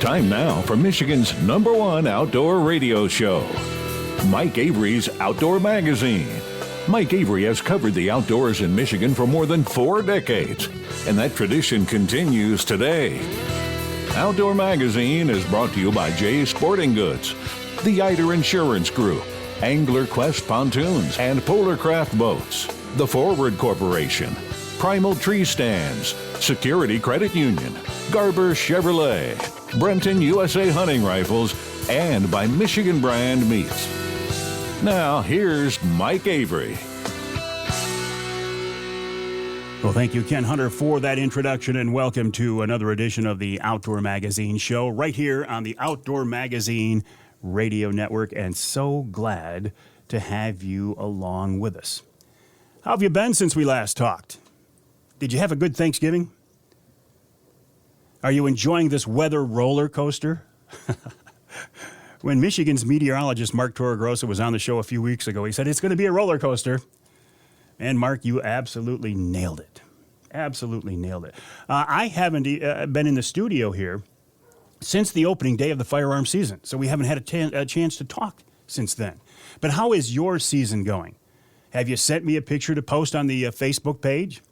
Time now for Michigan's #1 outdoor radio show, Mike Avery's Outdoor Magazine. Mike Avery has covered the outdoors in Michigan for more than 4 decades, and that tradition continues today. Outdoor Magazine is brought to you by Jay's Sporting Goods, the Eider Insurance Group, Angler Quest Pontoons and Polar Craft Boats, the Forward Corporation, Primal Tree Stands, Security Credit Union, Garber Chevrolet, Brenton USA Hunting Rifles, and by Michigan Brand Meats. Now, here's Mike Avery. Well, thank you, Ken Hunter, for that introduction, and welcome to another edition of the Outdoor Magazine show right here on the Outdoor Magazine Radio Network, and so glad to have you along with us. How have you been since we last talked? Did you have a good Thanksgiving? Are you enjoying this weather roller coaster? When Michigan's meteorologist Mark Torregrossa was on the show a few weeks ago, he said it's going to be a roller coaster. And Mark, you absolutely nailed it. Absolutely nailed it. I haven't been in the studio here since the opening day of the firearm season, so we haven't had a chance to talk since then. But how is your season going? Have you sent me a picture to post on the Facebook page?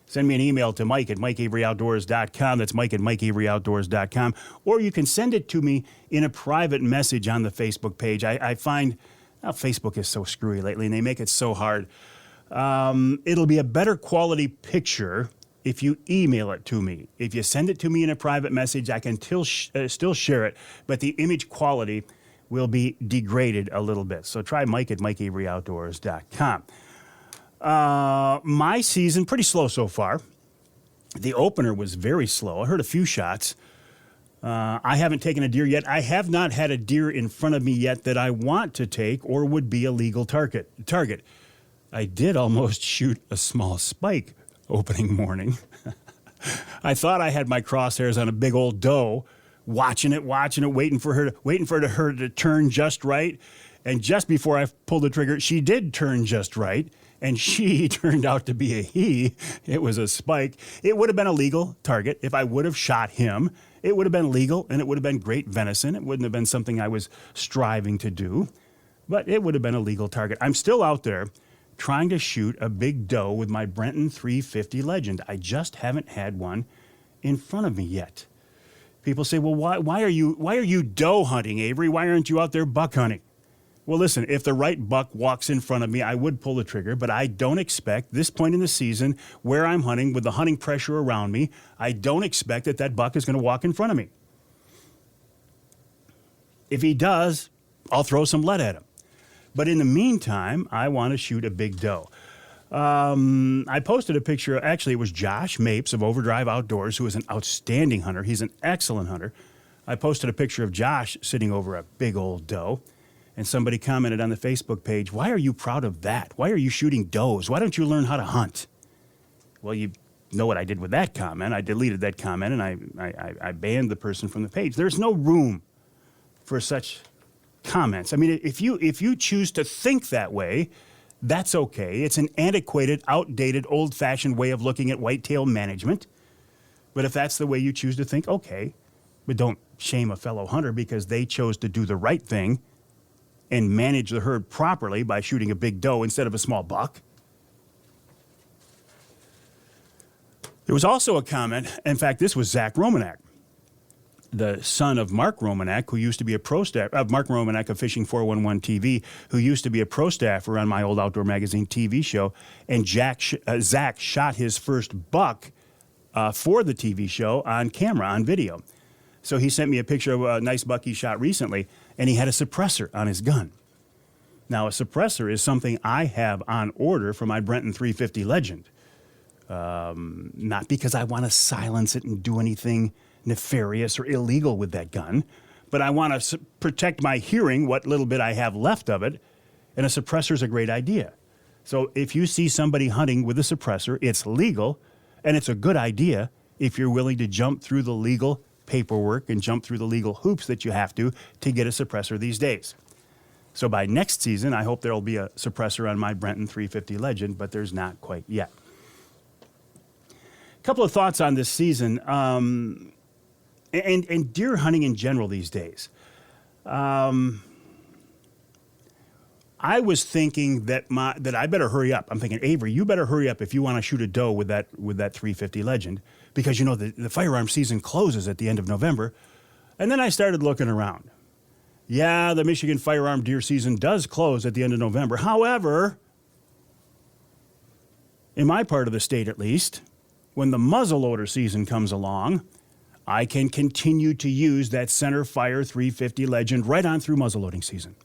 Send me an email to Mike at MikeAveryOutdoors.com. That's Mike at MikeAveryOutdoors.com. Or you can send it to me in a private message on the Facebook page. I find Facebook is so screwy lately, and they make it so hard. It'll be a better quality picture if you email it to me. If you send it to me in a private message, I can still share it, but the image quality will be degraded a little bit. So try Mike at MikeAveryOutdoors.com. My season, pretty slow so far. The opener was very slow. I heard a few shots. I haven't taken a deer yet. I have not had a deer in front of me yet that I want to take or would be a legal target. I did almost shoot a small spike opening morning. I thought I had my crosshairs on a big old doe, watching it, waiting for her to turn just right. And just before I pulled the trigger, she did turn just right. And she turned out to be a he. It was a spike. It would have been a legal target if I would have shot him. It would have been legal, and it would have been great venison. It wouldn't have been something I was striving to do, but it would have been a legal target. I'm still out there trying to shoot a big doe with my Brenton 350 Legend. I just haven't had one in front of me yet. People say, well, why are you doe hunting, Avery? Why aren't you out there buck hunting? Well, listen, if the right buck walks in front of me, I would pull the trigger, but I don't expect this point in the season where I'm hunting with the hunting pressure around me, I don't expect that buck is going to walk in front of me. If he does, I'll throw some lead at him. But in the meantime, I want to shoot a big doe. I posted a picture. Actually, it was Josh Mapes of Overdrive Outdoors, who is an outstanding hunter. He's an excellent hunter. I posted a picture of Josh sitting over a big old doe. And somebody commented on the Facebook page, why are you proud of that? Why are you shooting does? Why don't you learn how to hunt? Well, you know what I did with that comment. I deleted that comment, and I banned the person from the page. There's no room for such comments. I mean, if you choose to think that way, that's okay. It's an antiquated, outdated, old-fashioned way of looking at whitetail management. But if that's the way you choose to think, okay. But don't shame a fellow hunter because they chose to do the right thing and manage the herd properly by shooting a big doe instead of a small buck. There was also a comment, in fact, this was Zach Romanak, the son of Mark Romanak, who used to be a pro staff, Mark Romanak of Fishing 411 TV, who used to be a pro staffer on my old Outdoor Magazine TV show, and Zach shot his first buck for the TV show on camera, on video. So he sent me a picture of a nice buck he shot recently, and he had a suppressor on his gun. Now, a suppressor is something I have on order for my Brenton 350 Legend. Not because I want to silence it and do anything nefarious or illegal with that gun, but I want to protect my hearing, what little bit I have left of it, and a suppressor is a great idea. So if you see somebody hunting with a suppressor, it's legal, and it's a good idea if you're willing to jump through the legal paperwork and jump through the legal hoops that you have to get a suppressor these days. So by next season, I hope there will be a suppressor on my Brenton 350 Legend, but there's not quite yet. A couple of thoughts on this season. and deer hunting in general these days. I was thinking that I better hurry up. I'm thinking, Avery, you better hurry up if you want to shoot a doe with that 350 Legend, because the firearm season closes at the end of November. And then I started looking around. Yeah, the Michigan firearm deer season does close at the end of November. However, in my part of the state at least, when the muzzleloader season comes along, I can continue to use that center fire 350 Legend right on through muzzleloading season.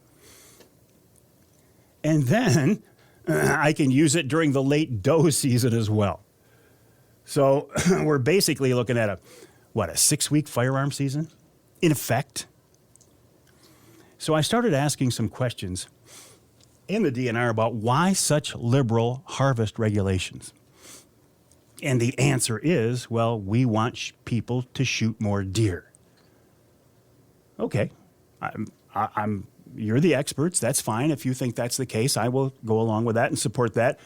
And then I can use it during the late doe season as well. So we're basically looking at a 6-week firearm season in effect. So I started asking some questions in the DNR about why such liberal harvest regulations. And the answer is, well, we want people to shoot more deer. Okay, you're the experts. That's fine. If you think that's the case, I will go along with that and support that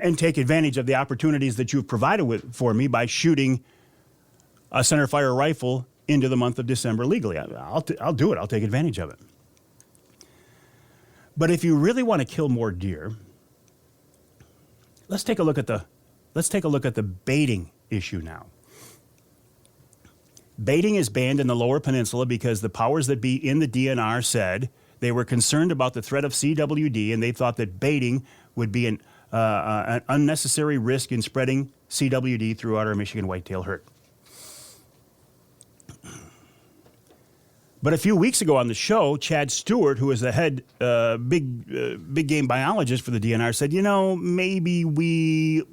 and take advantage of the opportunities that you've provided for me by shooting a centerfire rifle into the month of December legally. I'll do it. I'll take advantage of it. But if you really want to kill more deer, let's take a look at the baiting issue now. Baiting is banned in the Lower Peninsula because the powers that be in the DNR said they were concerned about the threat of CWD, and they thought that baiting would be an unnecessary risk in spreading CWD throughout our Michigan whitetail herd. But a few weeks ago on the show, Chad Stewart, who is the head big game biologist for the DNR, said, maybe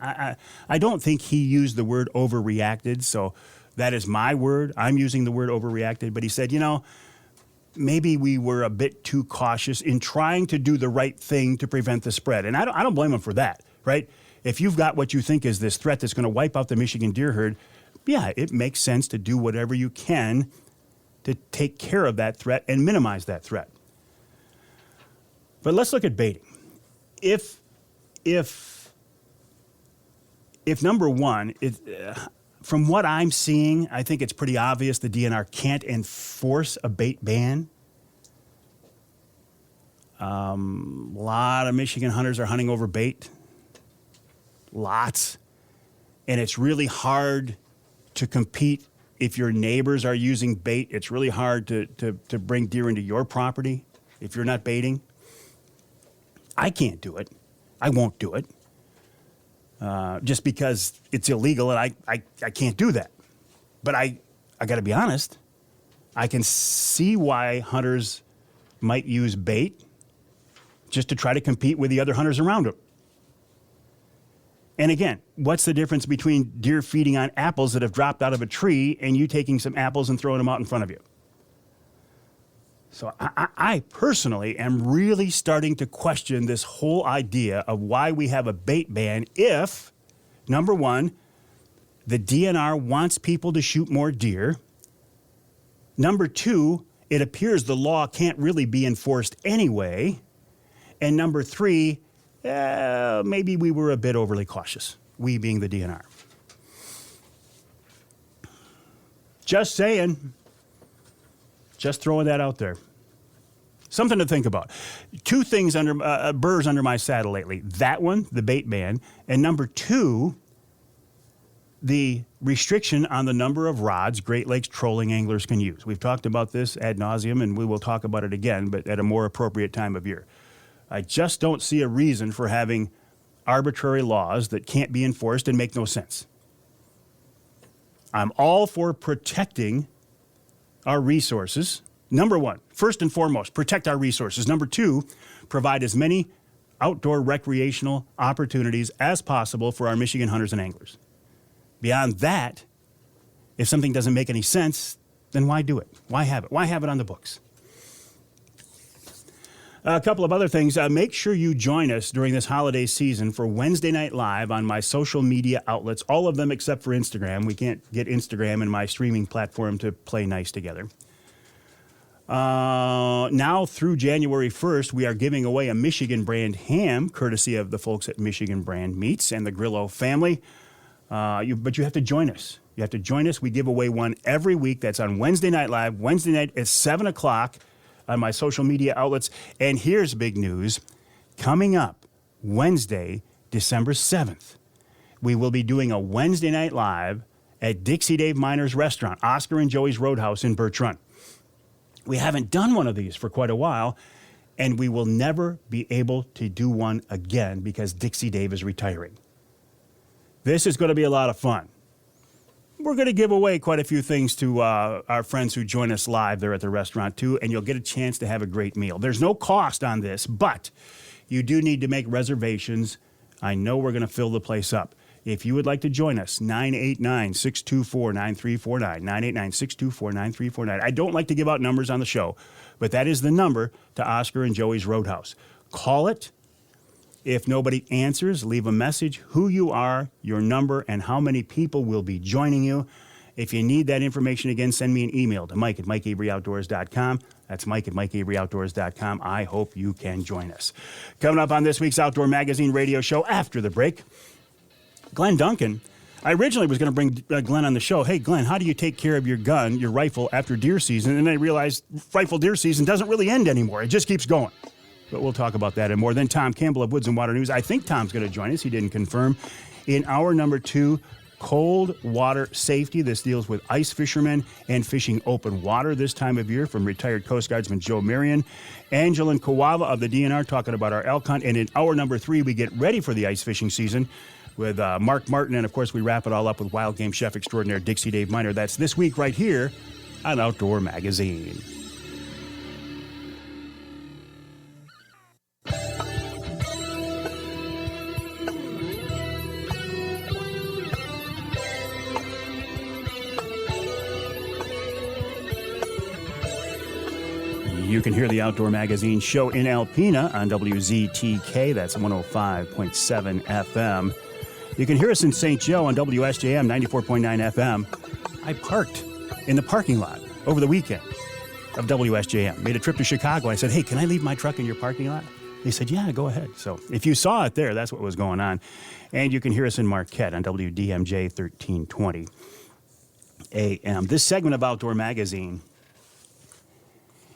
I don't think he used the word overreacted, so that is my word. I'm using the word overreacted. But he said, maybe we were a bit too cautious in trying to do the right thing to prevent the spread. And I don't blame him for that, right? If you've got what you think is this threat that's going to wipe out the Michigan deer herd, yeah, it makes sense to do whatever you can to take care of that threat and minimize that threat. But let's look at baiting. If number one, from what I'm seeing, I think it's pretty obvious the DNR can't enforce a bait ban. A lot of Michigan hunters are hunting over bait. Lots. And it's really hard to compete if your neighbors are using bait. It's really hard to bring deer into your property if you're not baiting. I can't do it. I won't do it. Just because it's illegal and I can't do that. But I got to be honest, I can see why hunters might use bait just to try to compete with the other hunters around them. And again, what's the difference between deer feeding on apples that have dropped out of a tree and you taking some apples and throwing them out in front of you? So I personally am really starting to question this whole idea of why we have a bait ban if, number one, the DNR wants people to shoot more deer. Number two, it appears the law can't really be enforced anyway. And number three, maybe we were a bit overly cautious, we being the DNR. Just saying. Just throwing that out there. Something to think about. Two things burrs under my saddle lately. That one, the bait ban, and number two, the restriction on the number of rods Great Lakes trolling anglers can use. We've talked about this ad nauseum, and we will talk about it again, but at a more appropriate time of year. I just don't see a reason for having arbitrary laws that can't be enforced and make no sense. I'm all for protecting our resources. Number one, first and foremost, protect our resources. Number two, provide as many outdoor recreational opportunities as possible for our Michigan hunters and anglers. Beyond that, if something doesn't make any sense, then why do it? Why have it? Why have it on the books? A couple of other things. Make sure you join us during this holiday season for Wednesday Night Live on my social media outlets, all of them except for Instagram. We can't get Instagram and my streaming platform to play nice together. Now through January 1st, we are giving away a Michigan brand ham, courtesy of the folks at Michigan Brand Meats and the Grillo family. But you have to join us. You have to join us. We give away one every week. That's on Wednesday Night Live. Wednesday night at 7 o'clock on my social media outlets. And here's big news. Coming up Wednesday, December 7th, we will be doing a Wednesday Night Live at Dixie Dave Minar's restaurant, Oscar and Joey's Roadhouse in Birch Run. We haven't done one of these for quite a while, and we will never be able to do one again because Dixie Dave is retiring. This is going to be a lot of fun. We're going to give away quite a few things to our friends who join us live there at the restaurant, too, and you'll get a chance to have a great meal. There's no cost on this, but you do need to make reservations. I know we're going to fill the place up. If you would like to join us, 989-624-9349, 989-624-9349. I don't like to give out numbers on the show, but that is the number to Oscar and Joey's Roadhouse. Call it. If nobody answers, leave a message, who you are, your number, and how many people will be joining you. If you need that information, again, send me an email to mike@mikeaveryoutdoors.com. That's mike@mikeaveryoutdoors.com. I hope you can join us. Coming up on this week's Outdoor Magazine radio show after the break, Glenn Duncan. I originally was going to bring Glenn on the show. Hey, Glenn, how do you take care of your gun, your rifle, after deer season? And I realized rifle deer season doesn't really end anymore. It just keeps going. But we'll talk about that and more. Then Tom Campbell of Woods-n-Waternews. I think Tom's going to join us. He didn't confirm. In hour number 2, cold water safety. This deals with ice fishermen and fishing open water this time of year from retired coastguardsman Joe Marion. Angela and Kujawa of the DNR talking about our elk hunt. And in hour number 3, we get ready for the ice fishing season with Mark Martin. And, of course, we wrap it all up with wild game chef extraordinaire Dixie Dave Minar. That's this week right here on Outdoor Magazine. You can hear the Outdoor Magazine show in Alpena on WZTK. That's 105.7 FM. You can hear us in St. Joe on WSJM 94.9 FM. I parked in the parking lot over the weekend of WSJM. Made a trip to Chicago. I said, hey, can I leave my truck in your parking lot? They said, yeah, go ahead. So if you saw it there, that's what was going on. And you can hear us in Marquette on WDMJ 1320 AM. This segment of Outdoor Magazine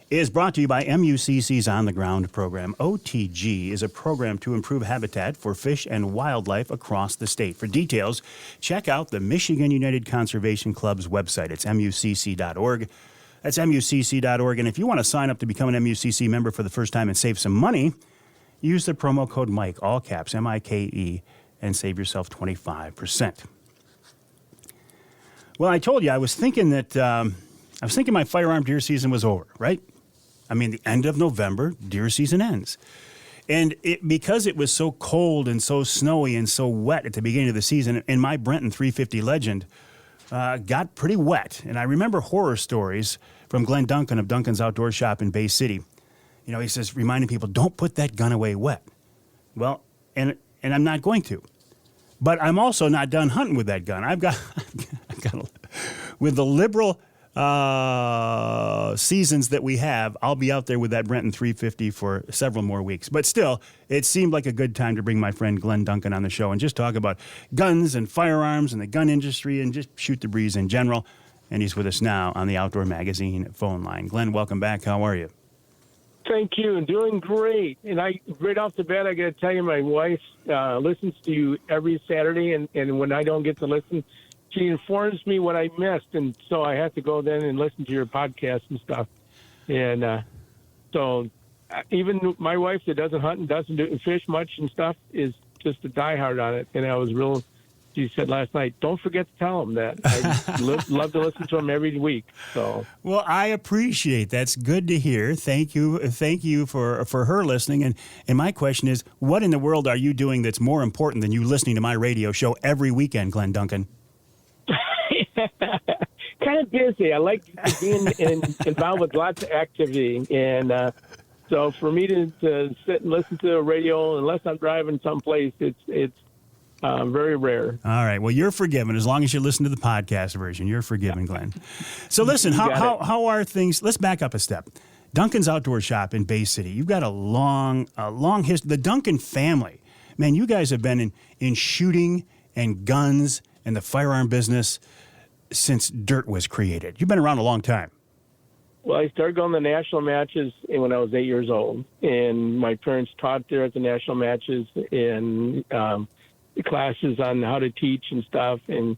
is brought to you by MUCC's On the Ground program. OTG is a program to improve habitat for fish and wildlife across the state. For details, check out the Michigan United Conservation Club's website. It's mucc.org. That's mucc.org. And if you want to sign up to become an MUCC member for the first time and save some money, use the promo code Mike, all caps, M-I-K-E, and save yourself 25%. Well, I told you, I was thinking my firearm deer season was over, right? I mean, the end of November, deer season ends. And because it was so cold and so snowy and so wet at the beginning of the season, and my Brenton 350 Legend got pretty wet. And I remember horror stories from Glenn Duncan of Duncan's Outdoor Shop in Bay City. You know, he says, reminding people, don't put that gun away wet. Well, and I'm not going to. But I'm also not done hunting with that gun. I've got with the liberal seasons that we have, I'll be out there with that Brenton 350 for several more weeks. But still, it seemed like a good time to bring my friend Glenn Duncan on the show and just talk about guns and firearms and the gun industry and just shoot the breeze in general. And he's with us now on the Outdoor Magazine phone line. Glenn, welcome back. How are you? Thank you. Doing great. And right off the bat, I got to tell you, my wife listens to you every Saturday, and when I don't get to listen, she informs me what I missed, and so I have to go then and listen to your podcast and stuff. And so even my wife that doesn't hunt and doesn't fish much and stuff is just a diehard on it. And I was real. She said last night, don't forget to tell him that. I love to listen to him every week. So, well, I appreciate that's good to hear. Thank you for her listening. And my question is, what in the world are you doing that's more important than you listening to my radio show every weekend, Glenn Duncan? Kind of busy. I like being involved with lots of activity, and so for me to sit and listen to the radio, unless I'm driving someplace, it's very rare. All right. Well, you're forgiven as long as you listen to the podcast version. You're forgiven, Glenn. So listen, how are things? Let's back up a step. Duncan's Outdoor Shop in Bay City. You've got a long history. The Duncan family, man, you guys have been in shooting and guns and the firearm business since dirt was created. You've been around a long time. Well, I started going to national matches when I was 8 years old, and my parents taught there at the national matches and classes on how to teach and stuff. And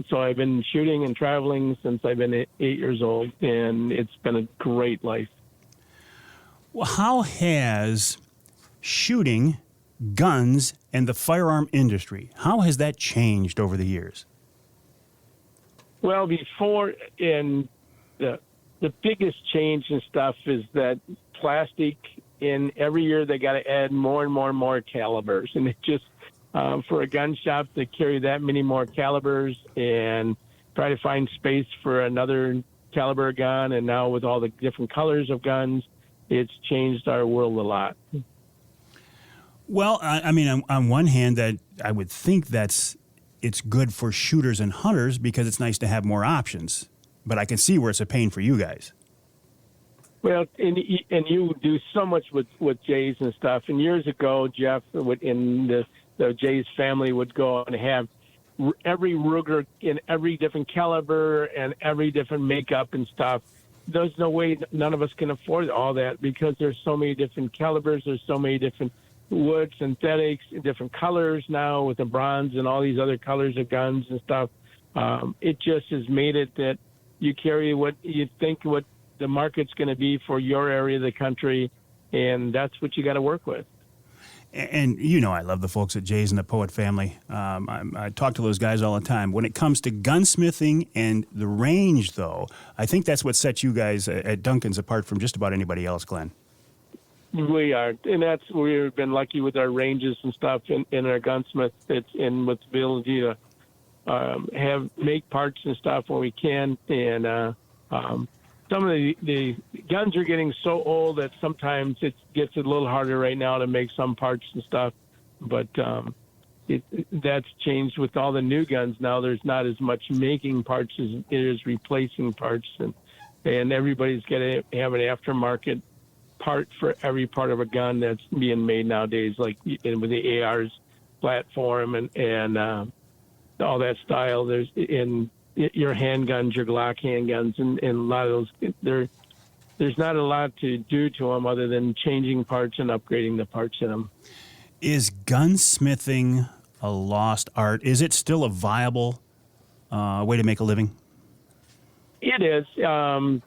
so I've been shooting and traveling since I've been 8 years old, and it's been a great life. Well, how has shooting, guns, and the firearm industry, how has that changed over the years? Well, before, and the biggest change and stuff is that plastic, in every year they got to add more and more and more calibers, and it just for a gun shop to carry that many more calibers and try to find space for another caliber gun, and now with all the different colors of guns, it's changed our world a lot. Well, I mean, on one hand, that I would think it's good for shooters and hunters because it's nice to have more options. But I can see where it's a pain for you guys. Well, and you do so much with Jays and stuff. And years ago, Jeff, in the Jays family would go and have every Ruger in every different caliber and every different makeup and stuff. There's no way none of us can afford all that because there's so many different calibers. There's so many different wood, synthetics, different colors now with the bronze and all these other colors of guns and stuff. It just has made it that you carry what you think what the market's going to be for your area of the country, and that's what you got to work with. And you know I love the folks at Jays and the Poet family. I talk to those guys all the time. When it comes to gunsmithing and the range, though, I think that's what sets you guys at Duncan's apart from just about anybody else, Glenn. We are, and we've been lucky with our ranges and stuff in our gunsmith. It's in with the ability to make parts and stuff when we can, and some of the guns are getting so old that sometimes it gets a little harder right now to make some parts and stuff, but that's changed with all the new guns now. There's not as much making parts as it is replacing parts, and everybody's got to have an aftermarket part for every part of a gun that's being made nowadays, like with the AR's platform and all that style. There's in your handguns, your Glock handguns, and a lot of those. There's not a lot to do to them other than changing parts and upgrading the parts in them. Is gunsmithing a lost art? Is it still a viable way to make a living? It is.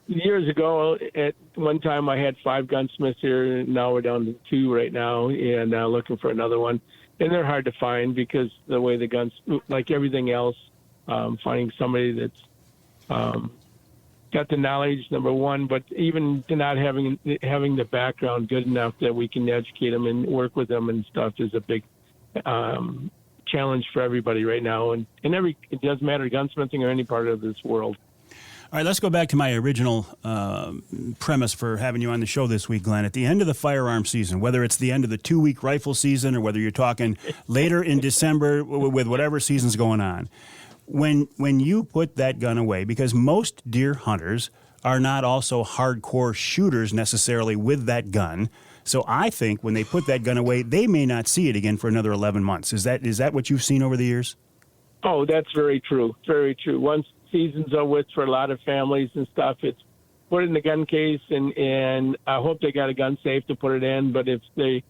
Years ago, at one time, I had 5 gunsmiths here. Now we're down to 2 right now, and looking for another one. And they're hard to find because the way the guns, like everything else, finding somebody that's got the knowledge, number one, but even not having the background good enough that we can educate them and work with them and stuff is a big challenge for everybody right now. And it doesn't matter, gunsmithing or any part of this world. All right, let's go back to my original premise for having you on the show this week, Glenn. At the end of the firearm season, whether it's the end of the 2-week rifle season or whether you're talking later in December with whatever season's going on, when you put that gun away, because most deer hunters are not also hardcore shooters necessarily with that gun, so I think when they put that gun away, they may not see it again for another 11 months. Is that what you've seen over the years? Oh, that's very true. Very true. Once seasons are with for a lot of families and stuff, it's put it in the gun case, and I hope they got a gun safe to put it in, but if they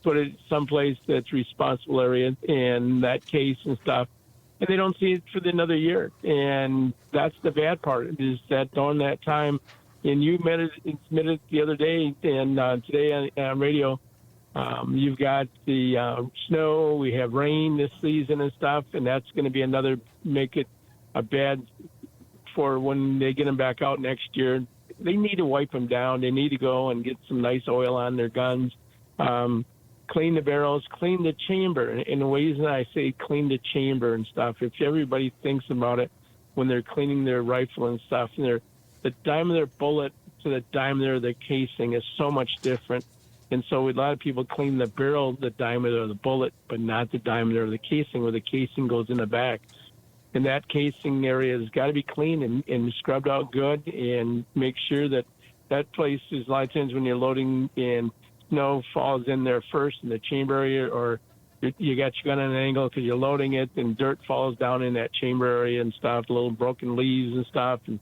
put it someplace that's responsible area in that case and stuff, and they don't see it for another year. And that's the bad part, is that during that time, and you admitted it the other day, and today on radio, you've got the snow, we have rain this season and stuff, and that's going to be another, make it a bad for when they get them back out next year. They need to wipe them down. They need to go and get some nice oil on their guns, clean the barrels, clean the chamber. And the reason I say clean the chamber and stuff, if everybody thinks about it when they're cleaning their rifle and stuff, and the diameter of their bullet to the diameter of the casing is so much different. And so a lot of people clean the barrel, the diameter of the bullet, but not the diameter of the casing, where the casing goes in the back. And that casing area has got to be cleaned and scrubbed out good, and make sure that that place is, a lot of times when you're loading and snow falls in there first in the chamber area, or you got your gun on an angle because you're loading it, and dirt falls down in that chamber area and stuff, little broken leaves and stuff. And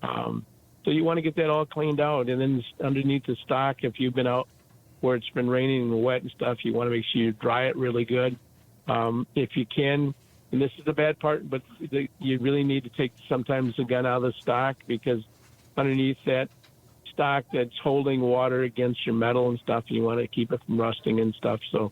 so you want to get that all cleaned out. And then underneath the stock, if you've been out where it's been raining and wet and stuff, you want to make sure you dry it really good. If you can, and this is the bad part, but you really need to take sometimes the gun out of the stock, because underneath that stock that's holding water against your metal and stuff, you want to keep it from rusting and stuff. So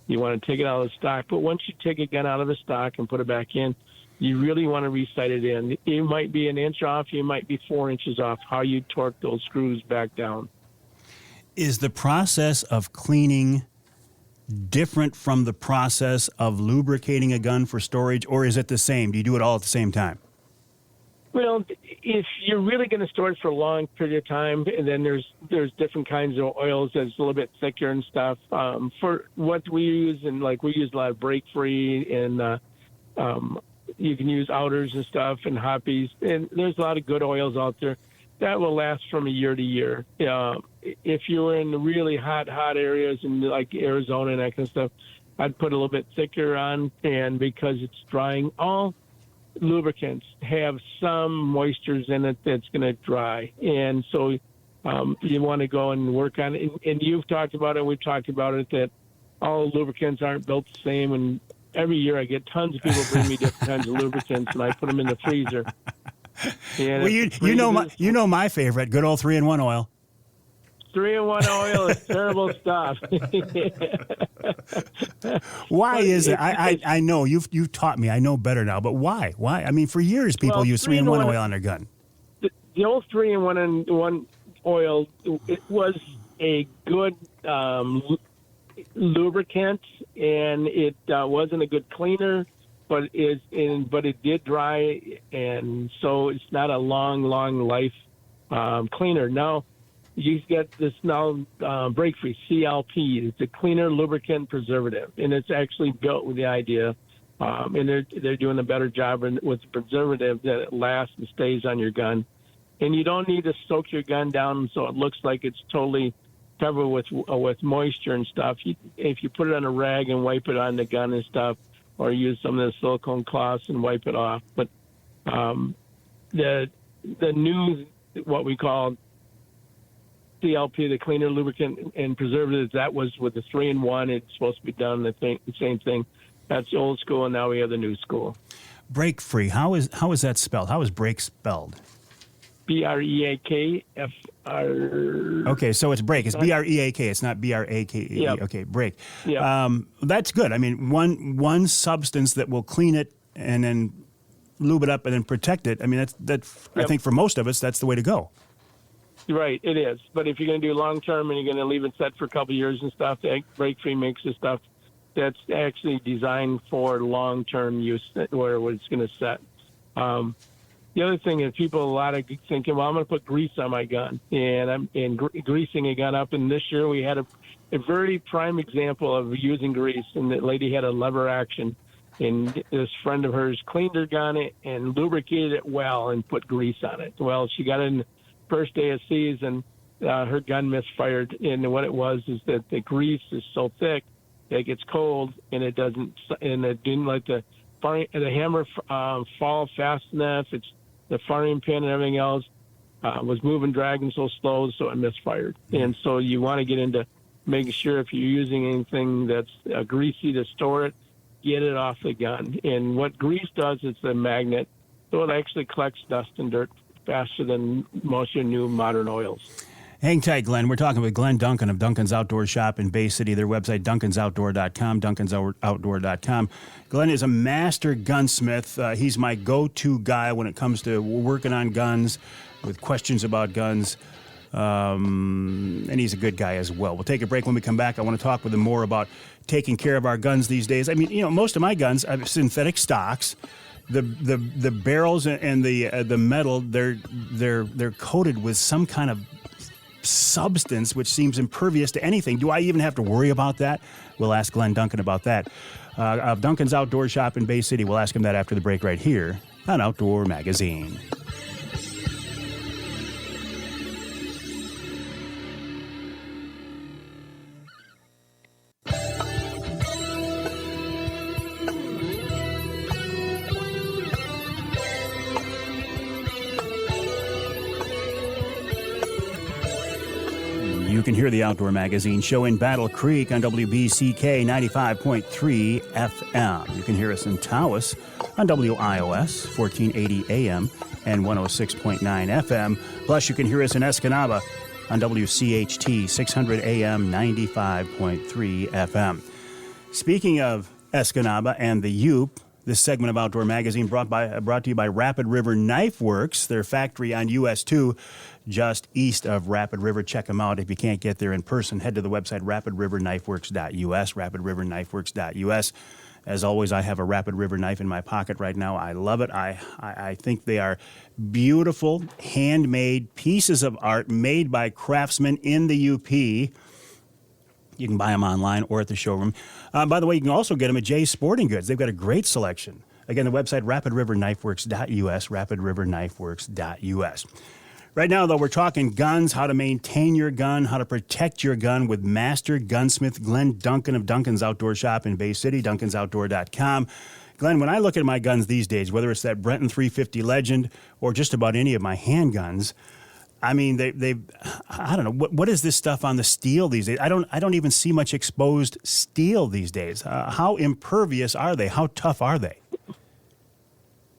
you want to take it out of the stock. But once you take a gun out of the stock and put it back in, you really want to re-sight it in. You might be an inch off, you might be 4 inches off, how you torque those screws back down. Is the process of cleaning different from the process of lubricating a gun for storage, or is it the same? Do you do it all at the same time? Well, if you're really going to store it for a long period of time, and then there's different kinds of oils that's a little bit thicker and stuff. For what we use, and like we use a lot of break-free, and you can use outers and stuff and hoppies, and there's a lot of good oils out there that will last from a year to year. If you were in the really hot areas in like Arizona and that kind of stuff, I'd put a little bit thicker on, and because it's drying, all lubricants have some moistures in it that's going to dry, and so you want to go and work on it. And you've talked about it, we've talked about it, that all lubricants aren't built the same, and every year I get tons of people bring me different kinds of lubricants, and I put them in the freezer. And well, you know my favorite, good old 3-in-1 oil. 3-in-1 oil is terrible stuff. Why is it? I know you've taught me. I know better now. But why? Why? I mean, for years people use 3-in-1 oil on their gun. The old 3-in-1 oil, it was a good lubricant, and it wasn't a good cleaner, but it did dry, and so it's not a long life cleaner. Now you get this break-free CLP. It's a cleaner lubricant preservative, and it's actually built with the idea, and they're doing a better job with the preservative that it lasts and stays on your gun. And you don't need to soak your gun down so it looks like it's totally covered with moisture and stuff. If you put it on a rag and wipe it on the gun and stuff, or use some of the silicone cloths and wipe it off. But the new, what we call CLP, the cleaner lubricant and preservatives, that was with the 3-in-1. It's supposed to be done the same thing. That's the old school, and now we have the new school. Break free. How is that spelled? How is break spelled? BREAKFR. Okay, so it's break. It's BREAK. It's not BRAKE. Yep. Okay, break. Yep. That's good. I mean, one substance that will clean it and then lube it up and then protect it. I mean, that's Yep. I think for most of us, that's the way to go. Right, it is. But if you're going to do long term and you're going to leave it set for a couple of years and stuff, break free makes the stuff that's actually designed for long term use, where it's going to set. The other thing is people a lot of thinking, well, I'm going to put grease on my gun, and I'm greasing a gun up. And this year we had a very prime example of using grease, and the lady had a lever action, and this friend of hers cleaned her gun and lubricated it well and put grease on it. Well, she got in the first day of season, her gun misfired, and what it was is that the grease is so thick that it gets cold, and it didn't let the hammer fall fast enough. The firing pin and everything else was dragging so slow, so it misfired. And so you want to get into making sure if you're using anything that's greasy to store it, get it off the gun. And what grease does, it's a magnet, so it actually collects dust and dirt faster than most of your new modern oils. Hang tight, Glenn. We're talking with Glenn Duncan of Duncan's Outdoor Shop in Bay City. Their website, duncansoutdoor.com, duncansoutdoor.com. Glenn is a master gunsmith. He's my go-to guy when it comes to working on guns, with questions about guns, and he's a good guy as well. We'll take a break. When we come back, I want to talk with him more about taking care of our guns these days. I mean, most of my guns have synthetic stocks. The barrels and the metal, they're coated with some kind of substance which seems impervious to anything. Do I even have to worry about that? We'll ask Glenn Duncan about that. Of Duncan's Outdoor Shop in Bay City. We'll ask him that after the break right here on Outdoor Magazine. can hear the Outdoor Magazine show in Battle Creek on WBCK 95.3 FM. You can hear us in Taos on WIOS 1480 AM and 106.9 FM. Plus, you can hear us in Escanaba on WCHT 600 AM 95.3 FM. Speaking of Escanaba and the Youp, this segment of Outdoor Magazine brought to you by Rapid River Knife Works, their factory on US 2, just east of Rapid River. Check them out. If you can't get there in person, head to the website rapidriverknifeworks.us, rapidriverknifeworks.us. As always, I have a Rapid River knife in my pocket right now. I love it. I think they are beautiful, handmade pieces of art made by craftsmen in the UP. You can buy them online or at the showroom. By the way, you can also get them at Jay's Sporting Goods. They've got a great selection. Again, the website, rapidriverknifeworks.us, rapidriverknifeworks.us. Right now, though, we're talking guns, how to maintain your gun, how to protect your gun with master gunsmith Glenn Duncan of Duncan's Outdoor Shop in Bay City, duncansoutdoor.com. Glenn, when I look at my guns these days, whether it's that Brenton 350 Legend or just about any of my handguns, I mean, I don't know, what is this stuff on the steel these days? I don't even see much exposed steel these days. How impervious are they? How tough are they?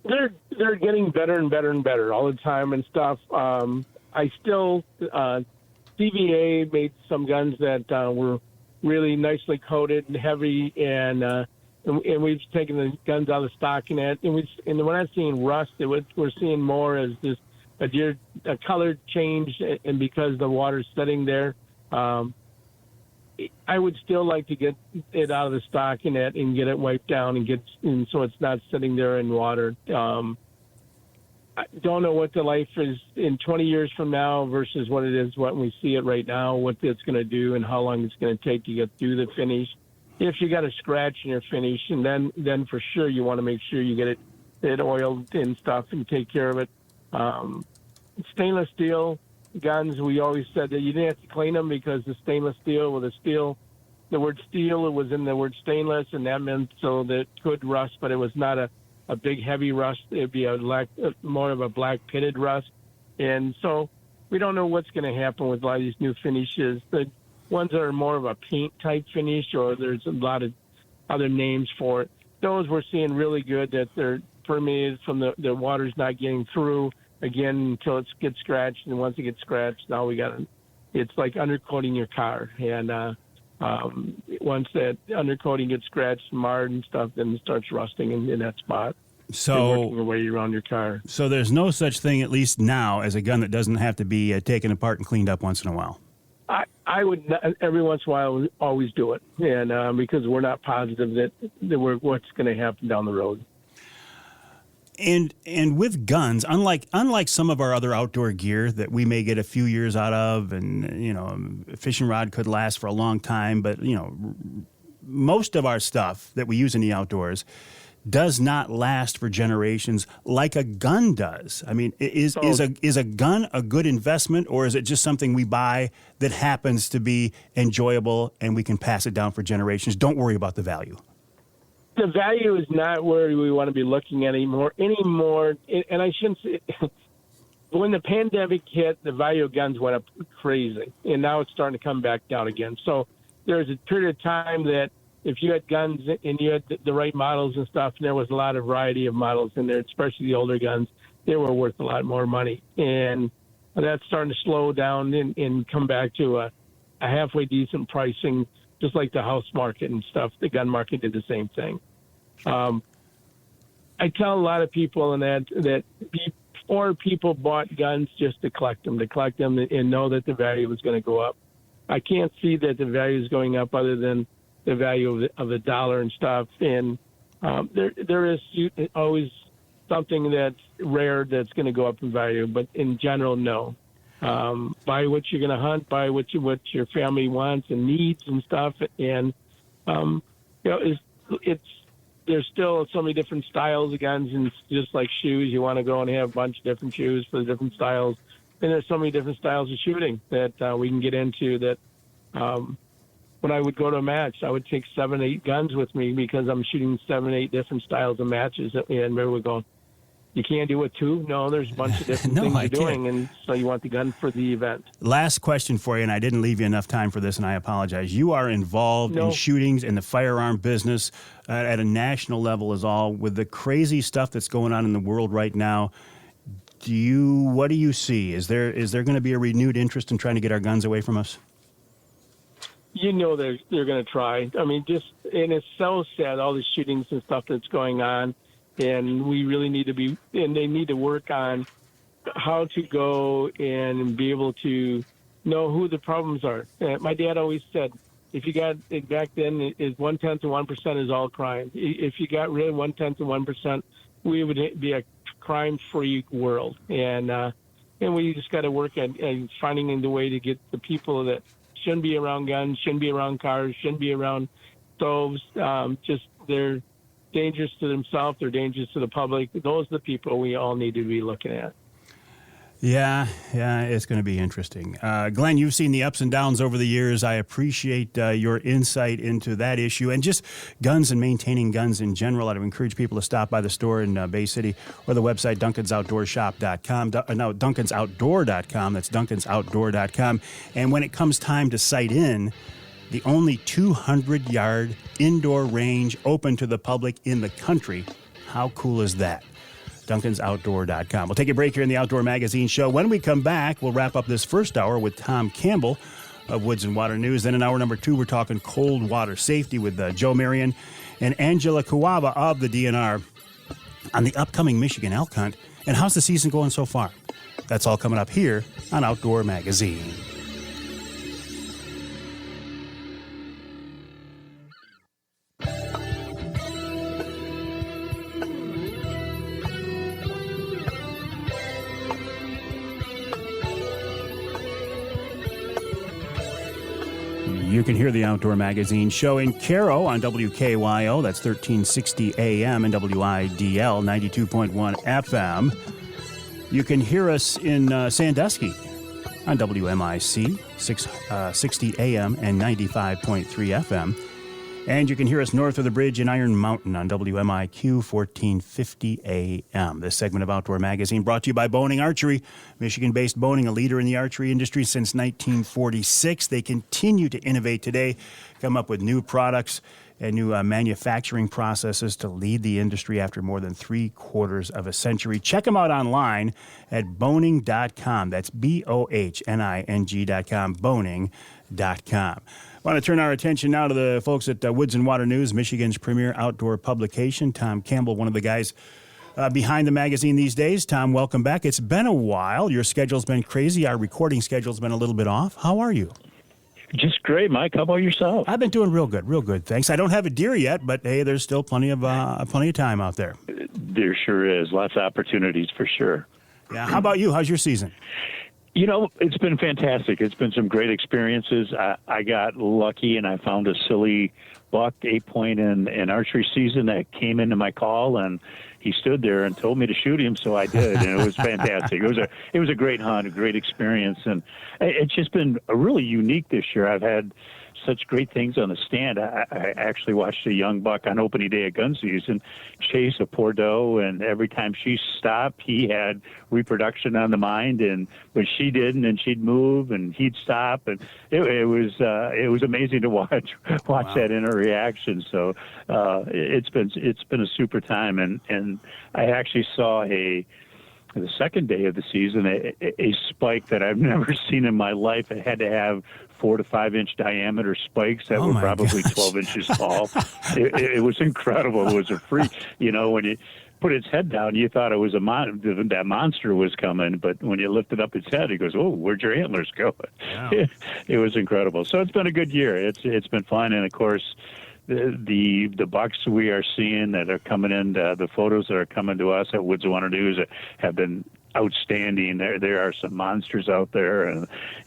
They're getting better and better and better all the time and stuff. I still, CVA made some guns that were really nicely coated and heavy, and we've taken the guns out of stock and that, and we're not seeing rust. We're seeing more as this a color change, and because the water's sitting there, I would still like to get it out of the stock and that, and get it wiped down and so it's not sitting there in water. I don't know what the life is in 20 years from now versus what it is when we see it right now, what it's going to do and how long it's going to take to get through the finish. If you got a scratch in your finish, and then for sure you want to make sure you get it oiled and stuff and take care of it. Stainless steel guns, we always said that you didn't have to clean them because the stainless steel the word steel, it was in the word stainless, and that meant so that it could rust, but it was not a big heavy rust. It'd be more of a black pitted rust. And so we don't know what's going to happen with a lot of these new finishes. The ones that are more of a paint type finish, or there's a lot of other names for it, those we're seeing really good, that they're permeated from the water's not getting through again until it gets scratched. And once it gets scratched, now it's like undercoating your car. And once that undercoating gets scratched, marred and stuff, then it starts rusting in that spot. So working your way around your car. So there's no such thing, at least now, as a gun that doesn't have to be taken apart and cleaned up once in a while. I would every once in a while always do it, and because we're not positive that what's going to happen down the road. And with guns, unlike some of our other outdoor gear that we may get a few years out of, and a fishing rod could last for a long time, but most of our stuff that we use in the outdoors does not last for generations like a gun does. I mean, is a gun a good investment, or is it just something we buy that happens to be enjoyable and we can pass it down for generations? Don't worry about the value. The value is not where we want to be looking at anymore. And I shouldn't say, when the pandemic hit, the value of guns went up crazy, and now it's starting to come back down again. So there's a period of time that if you had guns and you had the right models and stuff, and there was a lot of variety of models in there, especially the older guns, they were worth a lot more money. And that's starting to slow down and come back to a halfway decent pricing, just like the house market and stuff. The gun market did the same thing. I tell a lot of people that before people bought guns just to collect them and know that the value was going to go up. I can't see that the value is going up other than the value of the dollar and stuff. And there is always something that's rare that's going to go up in value, but in general, no. Buy what you're going to hunt, buy what your family wants and needs and stuff. And there's still so many different styles of guns, and it's just like shoes. You want to go and have a bunch of different shoes for the different styles. And there's so many different styles of shooting that we can get into that. When I would go to a match, I would take 7, 8 guns with me because I'm shooting 7, 8 different styles of matches. And we were going, you can't do it too. No, there's a bunch of different No, things I you're doing, can't. and so you want the gun for the event. Last question for you, and I didn't leave you enough time for this, and I apologize. You are involved in No. shootings in the firearm business at a national level as all. With the crazy stuff that's going on in the world right now, what do you see? Is there going to be a renewed interest in trying to get our guns away from us? You know they're going to try. I mean, and it's so sad, all the shootings and stuff that's going on, and we really need to they need to work on how to go and be able to know who the problems are. My dad always said, if you got, back then, is 0.1% of 1% is all crime. If you got rid of 0.1% of 1%, we would be a crime-free world. And we just got to work at finding the way to get the people that shouldn't be around guns, shouldn't be around cars, shouldn't be around stoves. Just they're dangerous to themselves, they're dangerous to the public. Those are the people we all need to be looking at. Yeah, it's going to be interesting. Glenn, you've seen the ups and downs over the years. I appreciate your insight into that issue and just guns and maintaining guns in general. I'd encourage people to stop by the store in Bay City or the website duncansoutdoorshop.com. No, duncansoutdoor.com. That's duncansoutdoor.com. And when it comes time to sight in, the only 200-yard indoor range open to the public in the country. How cool is that? duncansoutdoor.com. We'll take a break here in the Outdoor Magazine show. When we come back, we'll wrap up this first hour with Tom Campbell of Woods-n-Waternews. Then in hour number 2, we're talking cold water safety with Joe Marion and Angela Kujawa of the DNR on the upcoming Michigan elk hunt. And how's the season going so far? That's all coming up here on Outdoor Magazine. You can hear the Outdoor Magazine show in Caro on WKYO, that's 1360 AM, and WIDL 92.1 FM. You can hear us in Sandusky on WMIC 660 AM and 95.3 FM. And you can hear us north of the bridge in Iron Mountain on WMIQ 1450 AM. This segment of Outdoor Magazine brought to you by Boning Archery. Michigan-based Boning, a leader in the archery industry since 1946. They continue to innovate today, come up with new products and new manufacturing processes to lead the industry after more than 3/4 of a century. Check them out online at boning.com. That's BOHNING.com, boning.com. I want to turn our attention now to the folks at Woods-n-Waternews, Michigan's premier outdoor publication. Tom Campbell, one of the guys behind the magazine these days. Tom, welcome back. It's been a while. Your schedule's been crazy. Our recording schedule's been a little bit off. How are you? Just great, Mike. How about yourself? I've been doing real good. Thanks. I don't have a deer yet, but hey, there's still plenty of time out there. There sure is. Lots of opportunities for sure. Yeah. How about you? How's your season? You know, it's been fantastic. It's been some great experiences. I got lucky and I found a silly buck 8-point in archery season that came into my call, and he stood there and told me to shoot him, so I did, and it was fantastic. It was a great hunt, a great experience, and it's just been really unique this year. I've had such great things on the stand. I actually watched a young buck on opening day of gun season chase a poor doe, and every time she stopped, he had reproduction on the mind, and when she didn't, and she'd move, and he'd stop, and it was amazing to watch wow. that interreaction. So it's been a super time, and I actually saw the second day of the season, a spike that I've never seen in my life. It had to have 4 to 5 inch diameter spikes that were probably 12 inches tall. It was incredible. It was a freak. You know, when you put its head down, you thought it was that monster was coming, but when you lifted up its head, it goes, "Oh, where'd your antlers go?" Wow. It was incredible. So it's been a good year. It's been fun, and of course, the bucks we are seeing that are coming in, the photos that are coming to us at Woods-n-Waternews have been outstanding. There are some monsters out there,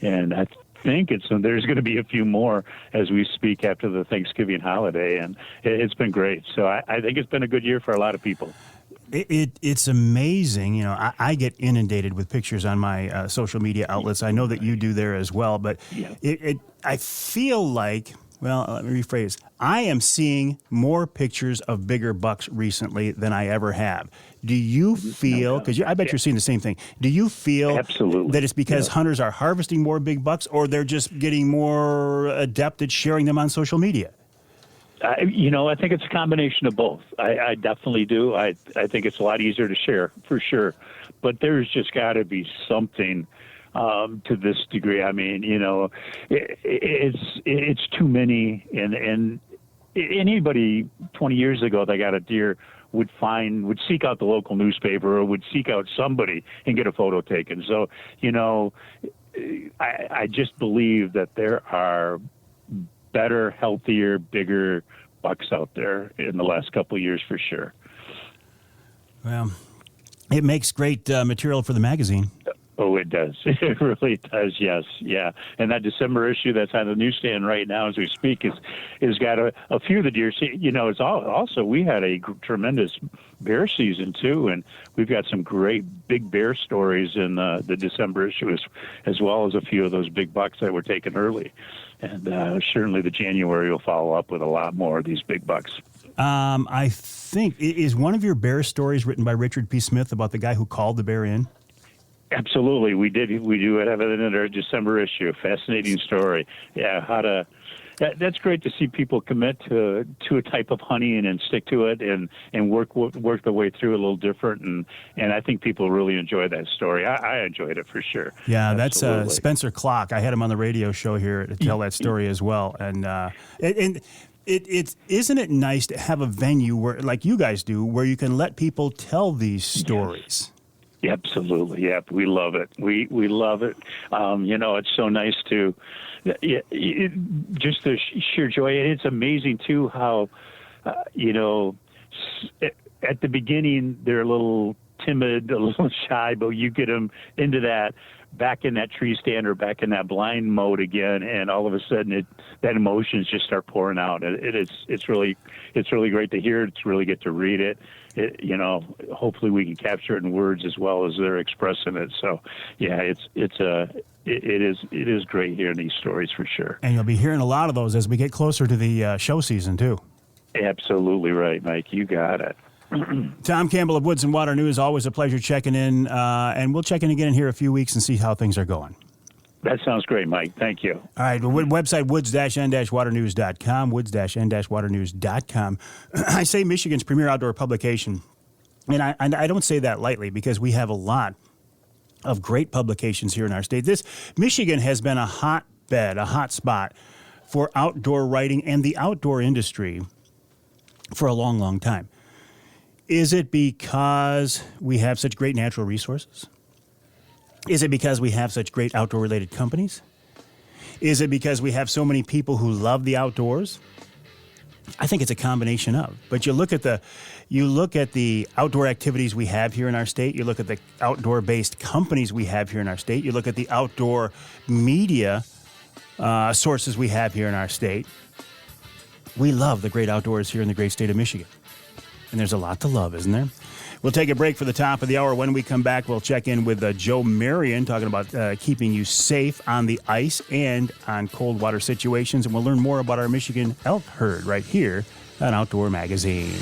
and I think there's going to be a few more as we speak after the Thanksgiving holiday, and it's been great. So I think it's been a good year for a lot of people. It's amazing. You know, I get inundated with pictures on my social media outlets. I know that you do there as well, but yeah. I feel like Well, let me rephrase. I am seeing more pictures of bigger bucks recently than I ever have. Do you feel, because I bet you're seeing the same thing, do you feel Absolutely. that it's because hunters are harvesting more big bucks, or they're just getting more adept at sharing them on social media? I think it's a combination of both. I definitely do. I think it's a lot easier to share, for sure. But there's just got to be something to this degree. I mean, it's too many, and anybody 20 years ago that got a deer would seek out the local newspaper or would seek out somebody and get a photo taken. So, I just believe that there are better, healthier, bigger bucks out there in the last couple of years for sure. Well, it makes great material for the magazine. Oh, it does. It really does. Yes. Yeah. And that December issue that's on the newsstand right now as we speak is got a few of the deer. It's also, we had a tremendous bear season too. And we've got some great big bear stories in the December issue as well as a few of those big bucks that were taken early. And certainly the January will follow up with a lot more of these big bucks. I think, is one of your bear stories written by Richard P. Smith about the guy who called the bear in? Absolutely. We do have it in our December issue. Fascinating story. Yeah. That's great to see people commit to a type of hunting and stick to it and work their way through a little different. And I think people really enjoy that story. I enjoyed it for sure. Yeah, Absolutely. That's Spencer Clock. I had him on the radio show here to tell that story as well. And isn't it nice to have a venue where, like you guys do, where you can let people tell these stories? Yes. Absolutely. Yeah, we love it. We love it. It's so nice to just the sheer joy. And it's amazing too how, at the beginning they're a little timid, a little shy, but you get them into that, back in that tree stand or back in that blind mode again, and all of a sudden that emotions just start pouring out. It's really great to hear. It's really good to read it. Hopefully we can capture it in words as well as they're expressing it. So yeah, it is great hearing these stories for sure. And you'll be hearing a lot of those as we get closer to the show season too. Absolutely right, Mike. You got it. Tom Campbell of Woods-n-Waternews, always a pleasure checking in, and we'll check in again in here a few weeks and see how things are going. That sounds great, Mike. Thank you. All right, website woods-n-waternews.com, woods-n-waternews.com. I say Michigan's premier outdoor publication, and I don't say that lightly because we have a lot of great publications here in our state. Michigan has been a hotbed, a hot spot for outdoor writing and the outdoor industry for a long, long time. Is it because we have such great natural resources? Is it because we have such great outdoor-related companies? Is it because we have so many people who love the outdoors? I think it's a combination of. But you look at the outdoor activities we have here in our state. You look at the outdoor-based companies we have here in our state. You look at the outdoor media sources we have here in our state. We love the great outdoors here in the great state of Michigan. And there's a lot to love, isn't there? We'll take a break for the top of the hour. When we come back, we'll check in with Joe Marion, talking about keeping you safe on the ice and on cold water situations. And we'll learn more about our Michigan elk herd right here on Outdoor Magazine.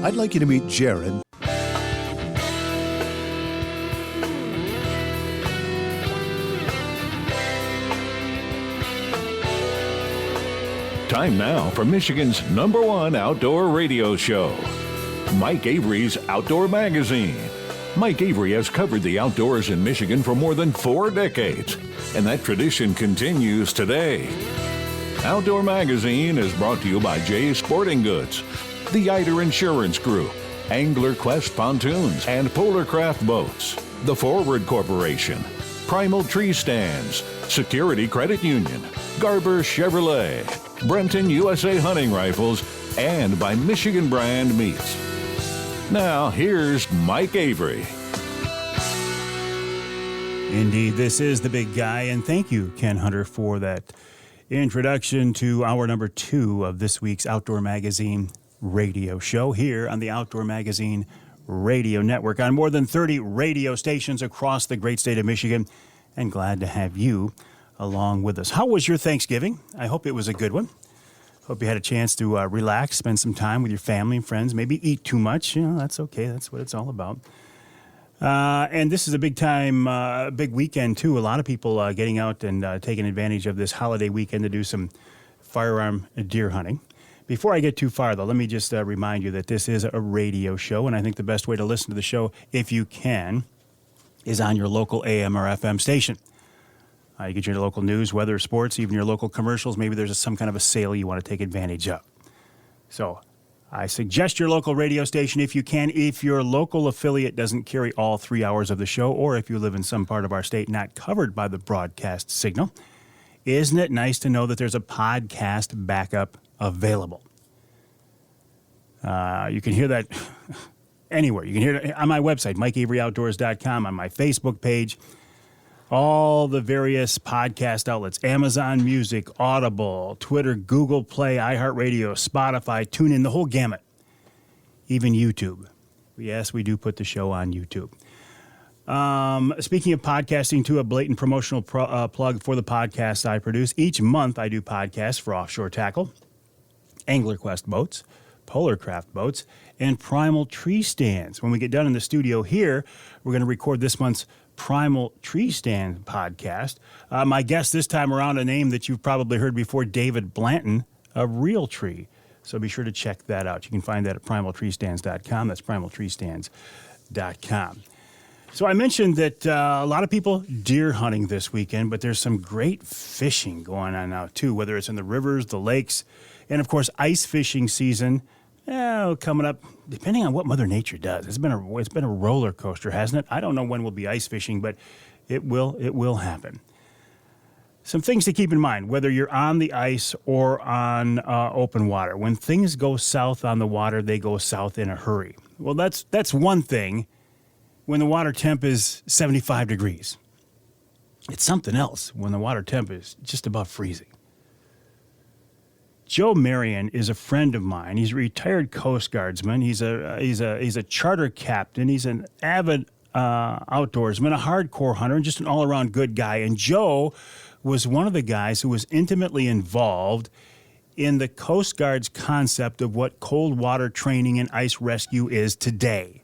I'd like you to meet Jared. Time now for Michigan's #1 outdoor radio show, Mike Avery's Outdoor Magazine. Mike Avery has covered the outdoors in Michigan for more than 4 decades, and that tradition continues today. Outdoor Magazine is brought to you by Jay's Sporting Goods, the Eider Insurance Group, Angler Quest Pontoons and Polar Craft Boats, the Forward Corporation, Primal Tree Stands, Security Credit Union, Garber Chevrolet, Brenton USA Hunting Rifles, and by Michigan Brand Meats. Now, here's Mike Avery. Indeed, this is the big guy, and thank you, Ken Hunter, for that introduction to hour number 2 of this week's Outdoor Magazine radio show here on the Outdoor Magazine Radio Network on more than 30 radio stations across the great state of Michigan and glad to have you along with us. How was your Thanksgiving? I hope it was a good one. Hope you had a chance to relax, spend some time with your family and friends, maybe eat too much. That's okay. That's what it's all about. And this is a big weekend, too. A lot of people getting out and taking advantage of this holiday weekend to do some firearm deer hunting. Before I get too far, though, let me just remind you that this is a radio show, and I think the best way to listen to the show, if you can, is on your local AM or FM station. You get your local news, weather, sports, even your local commercials. Maybe there's some kind of a sale you want to take advantage of. So I suggest your local radio station if you can. If your local affiliate doesn't carry all 3 hours of the show, or if you live in some part of our state not covered by the broadcast signal, isn't it nice to know that there's a podcast backup available? You can hear that anywhere. You can hear it on my website, MikeAveryOutdoors.com, on my Facebook page, all the various podcast outlets, Amazon Music, Audible, Twitter, Google Play, iHeartRadio, Spotify, TuneIn, the whole gamut, even YouTube. Yes, we do put the show on YouTube. Speaking of podcasting, too, a blatant promotional plug for the podcasts I produce. Each month I do podcasts for Offshore Tackle, Angler Quest Boats, Polar Craft Boats, and Primal Tree Stands. When we get done in the studio here, we're going to record this month's Primal Tree Stand podcast. My guest this time around, a name that you've probably heard before, David Blanton of Real Tree. So be sure to check that out. You can find that at primaltreestands.com. That's primaltreestands.com. So I mentioned that a lot of people deer hunting this weekend, but there's some great fishing going on now too, whether it's in the rivers, the lakes, and of course ice fishing season coming up, depending on what Mother Nature does. It's been a roller coaster, hasn't it? I don't know when we'll be ice fishing, but it will happen. Some things to keep in mind, whether you're on the ice or on open water. When things go south on the water, they go south in a hurry. Well, that's one thing when the water temp is 75 degrees. It's something else when the water temp is just about freezing. Joe Marion is a friend of mine. He's a retired coastguardsman. He's a charter captain. He's an avid outdoorsman, a hardcore hunter, and just an all-around good guy. And Joe was one of the guys who was intimately involved in the Coast Guard's concept of what cold water training and ice rescue is today.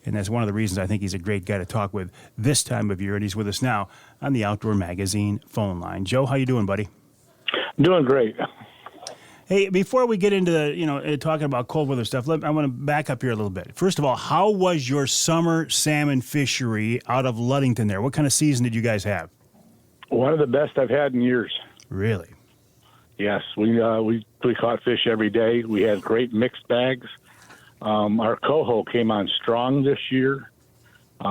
And that's one of the reasons I think he's a great guy to talk with this time of year. And he's with us now on the Outdoor Magazine phone line. Joe, how you doing, buddy? Doing great. Hey, before we get into talking about cold weather stuff, I want to back up here a little bit. First of all, how was your summer salmon fishery out of Ludington there? What kind of season did you guys have? One of the best I've had in years. Really? Yes, we caught fish every day. We had great mixed bags. Our coho came on strong this year.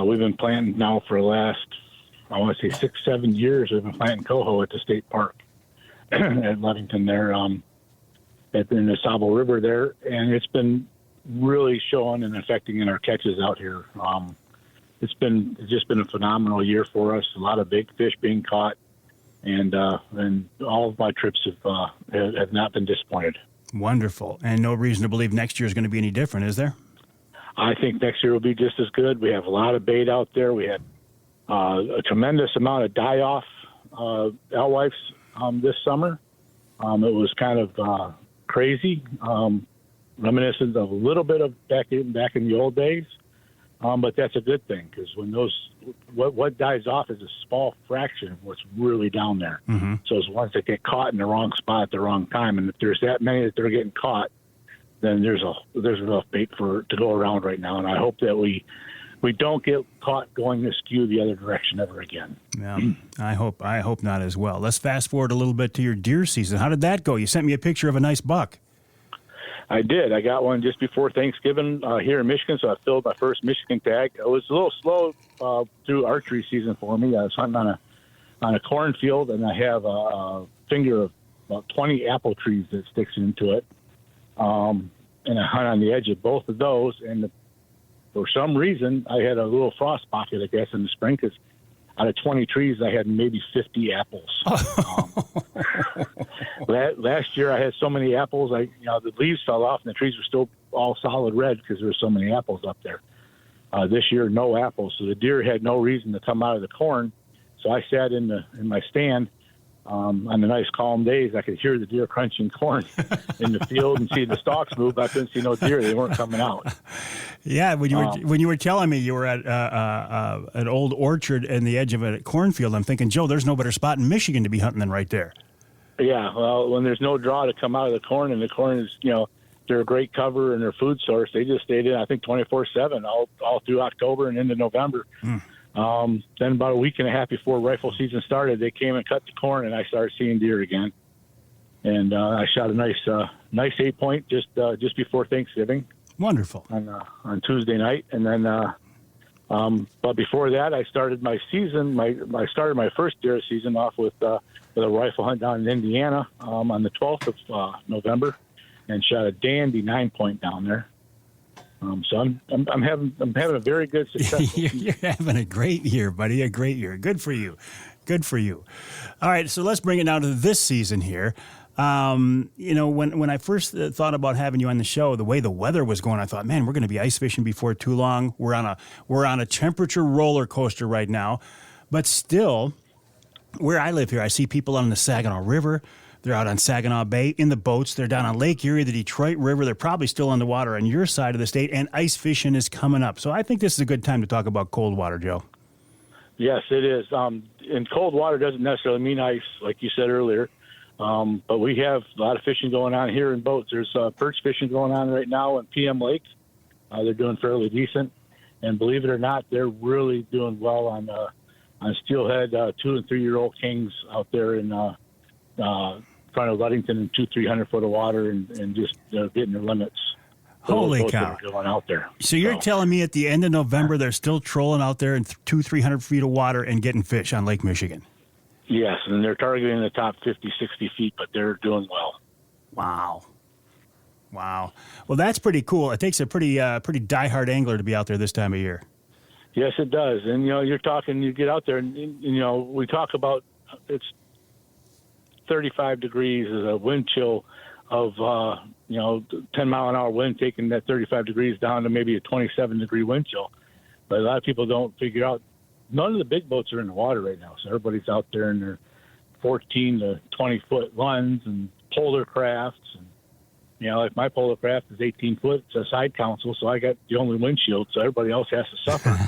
We've been planting now for the last, 6-7 years. We've been planting coho at the state park at Ludington there. In the Sabo River there, and it's been really showing and affecting in our catches out here. It's just been a phenomenal year for us. A lot of big fish being caught, and all of my trips have not been disappointed. Wonderful, and no reason to believe next year is going to be any different, is there? I think next year will be just as good. We have a lot of bait out there. We had a tremendous amount of die-off alewives this summer. It was kind of crazy, reminiscent of a little bit of back in the old days, but that's a good thing because when what dies off is a small fraction of what's really down there. Mm-hmm. So it's ones that get caught in the wrong spot at the wrong time, and if there's that many that they're getting caught, then there's enough bait to go around right now, and I hope that we don't get caught going askew the other direction ever again. Yeah, I hope not as well. Let's fast forward a little bit to your deer season. How did that go? You sent me a picture of a nice buck. I did. I got one just before Thanksgiving here in Michigan, so I filled my first Michigan tag. It was a little slow through archery season for me. I was hunting on a cornfield, and I have a finger of about 20 apple trees that sticks into it. And I hunt on the edge of both of those, and for some reason, I had a little frost pocket, I guess, in the spring, because out of 20 trees, I had maybe 50 apples. Last year, I had so many apples, the leaves fell off, and the trees were still all solid red because there were so many apples up there. This year, no apples, so the deer had no reason to come out of the corn, So I sat in my stand on the nice calm days. I could hear the deer crunching corn in the field and see the stalks move. I couldn't see no deer; they weren't coming out. Yeah, when you were telling me you were at an old orchard in the edge of a cornfield, I'm thinking, Joe, there's no better spot in Michigan to be hunting than right there. Yeah, well, when there's no draw to come out of the corn, and the corn is, they're a great cover and their food source. They just stayed in, I think, 24/7 all through October and into November. Then about a week and a half before rifle season started, they came and cut the corn, and I started seeing deer again. And I shot a nice 8-point just before Thanksgiving. Wonderful. On Tuesday night, and then but before that, I started my season. I started my first deer season off with a rifle hunt down in Indiana on the 12th of November, and shot a dandy 9-point down there. So I'm having a very good success. You're having a great year, buddy. A great year. Good for you. Good for you. All right, so let's bring it down to this season here. When I first thought about having you on the show, the way the weather was going, I thought, man, we're going to be ice fishing before too long. We're on a temperature roller coaster right now, but still, where I live here, I see people on the Saginaw River. They're out on Saginaw Bay in the boats. They're down on Lake Erie, the Detroit River. They're probably still on the water on your side of the state, and ice fishing is coming up. So I think this is a good time to talk about cold water, Joe. Yes, it is. And cold water doesn't necessarily mean ice, like you said earlier. But we have a lot of fishing going on here in boats. There's perch fishing going on right now in PM Lake. They're doing fairly decent. And believe it or not, they're really doing well on steelhead 2- and 3-year-old kings out there in front of Ludington in 200-300 foot of water and just getting their limits. Holy cow. Going out there. So you're telling me at the end of November they're still trolling out there in 200-300 feet of water and getting fish on Lake Michigan? Yes, and they're targeting the top 50, 60 feet, but they're doing well. Wow. Well, that's pretty cool. It takes a pretty diehard angler to be out there this time of year. Yes, it does. And, you get out there and, we talk about it's 35 degrees is a wind chill of, 10-mile-an-hour wind, taking that 35 degrees down to maybe a 27-degree wind chill. But a lot of people don't figure out none of the big boats are in the water right now. So everybody's out there in their 14 to 20-foot runs and polar crafts. And, like my polar craft is 18 foot. It's a side console, so I got the only windshield, so everybody else has to suffer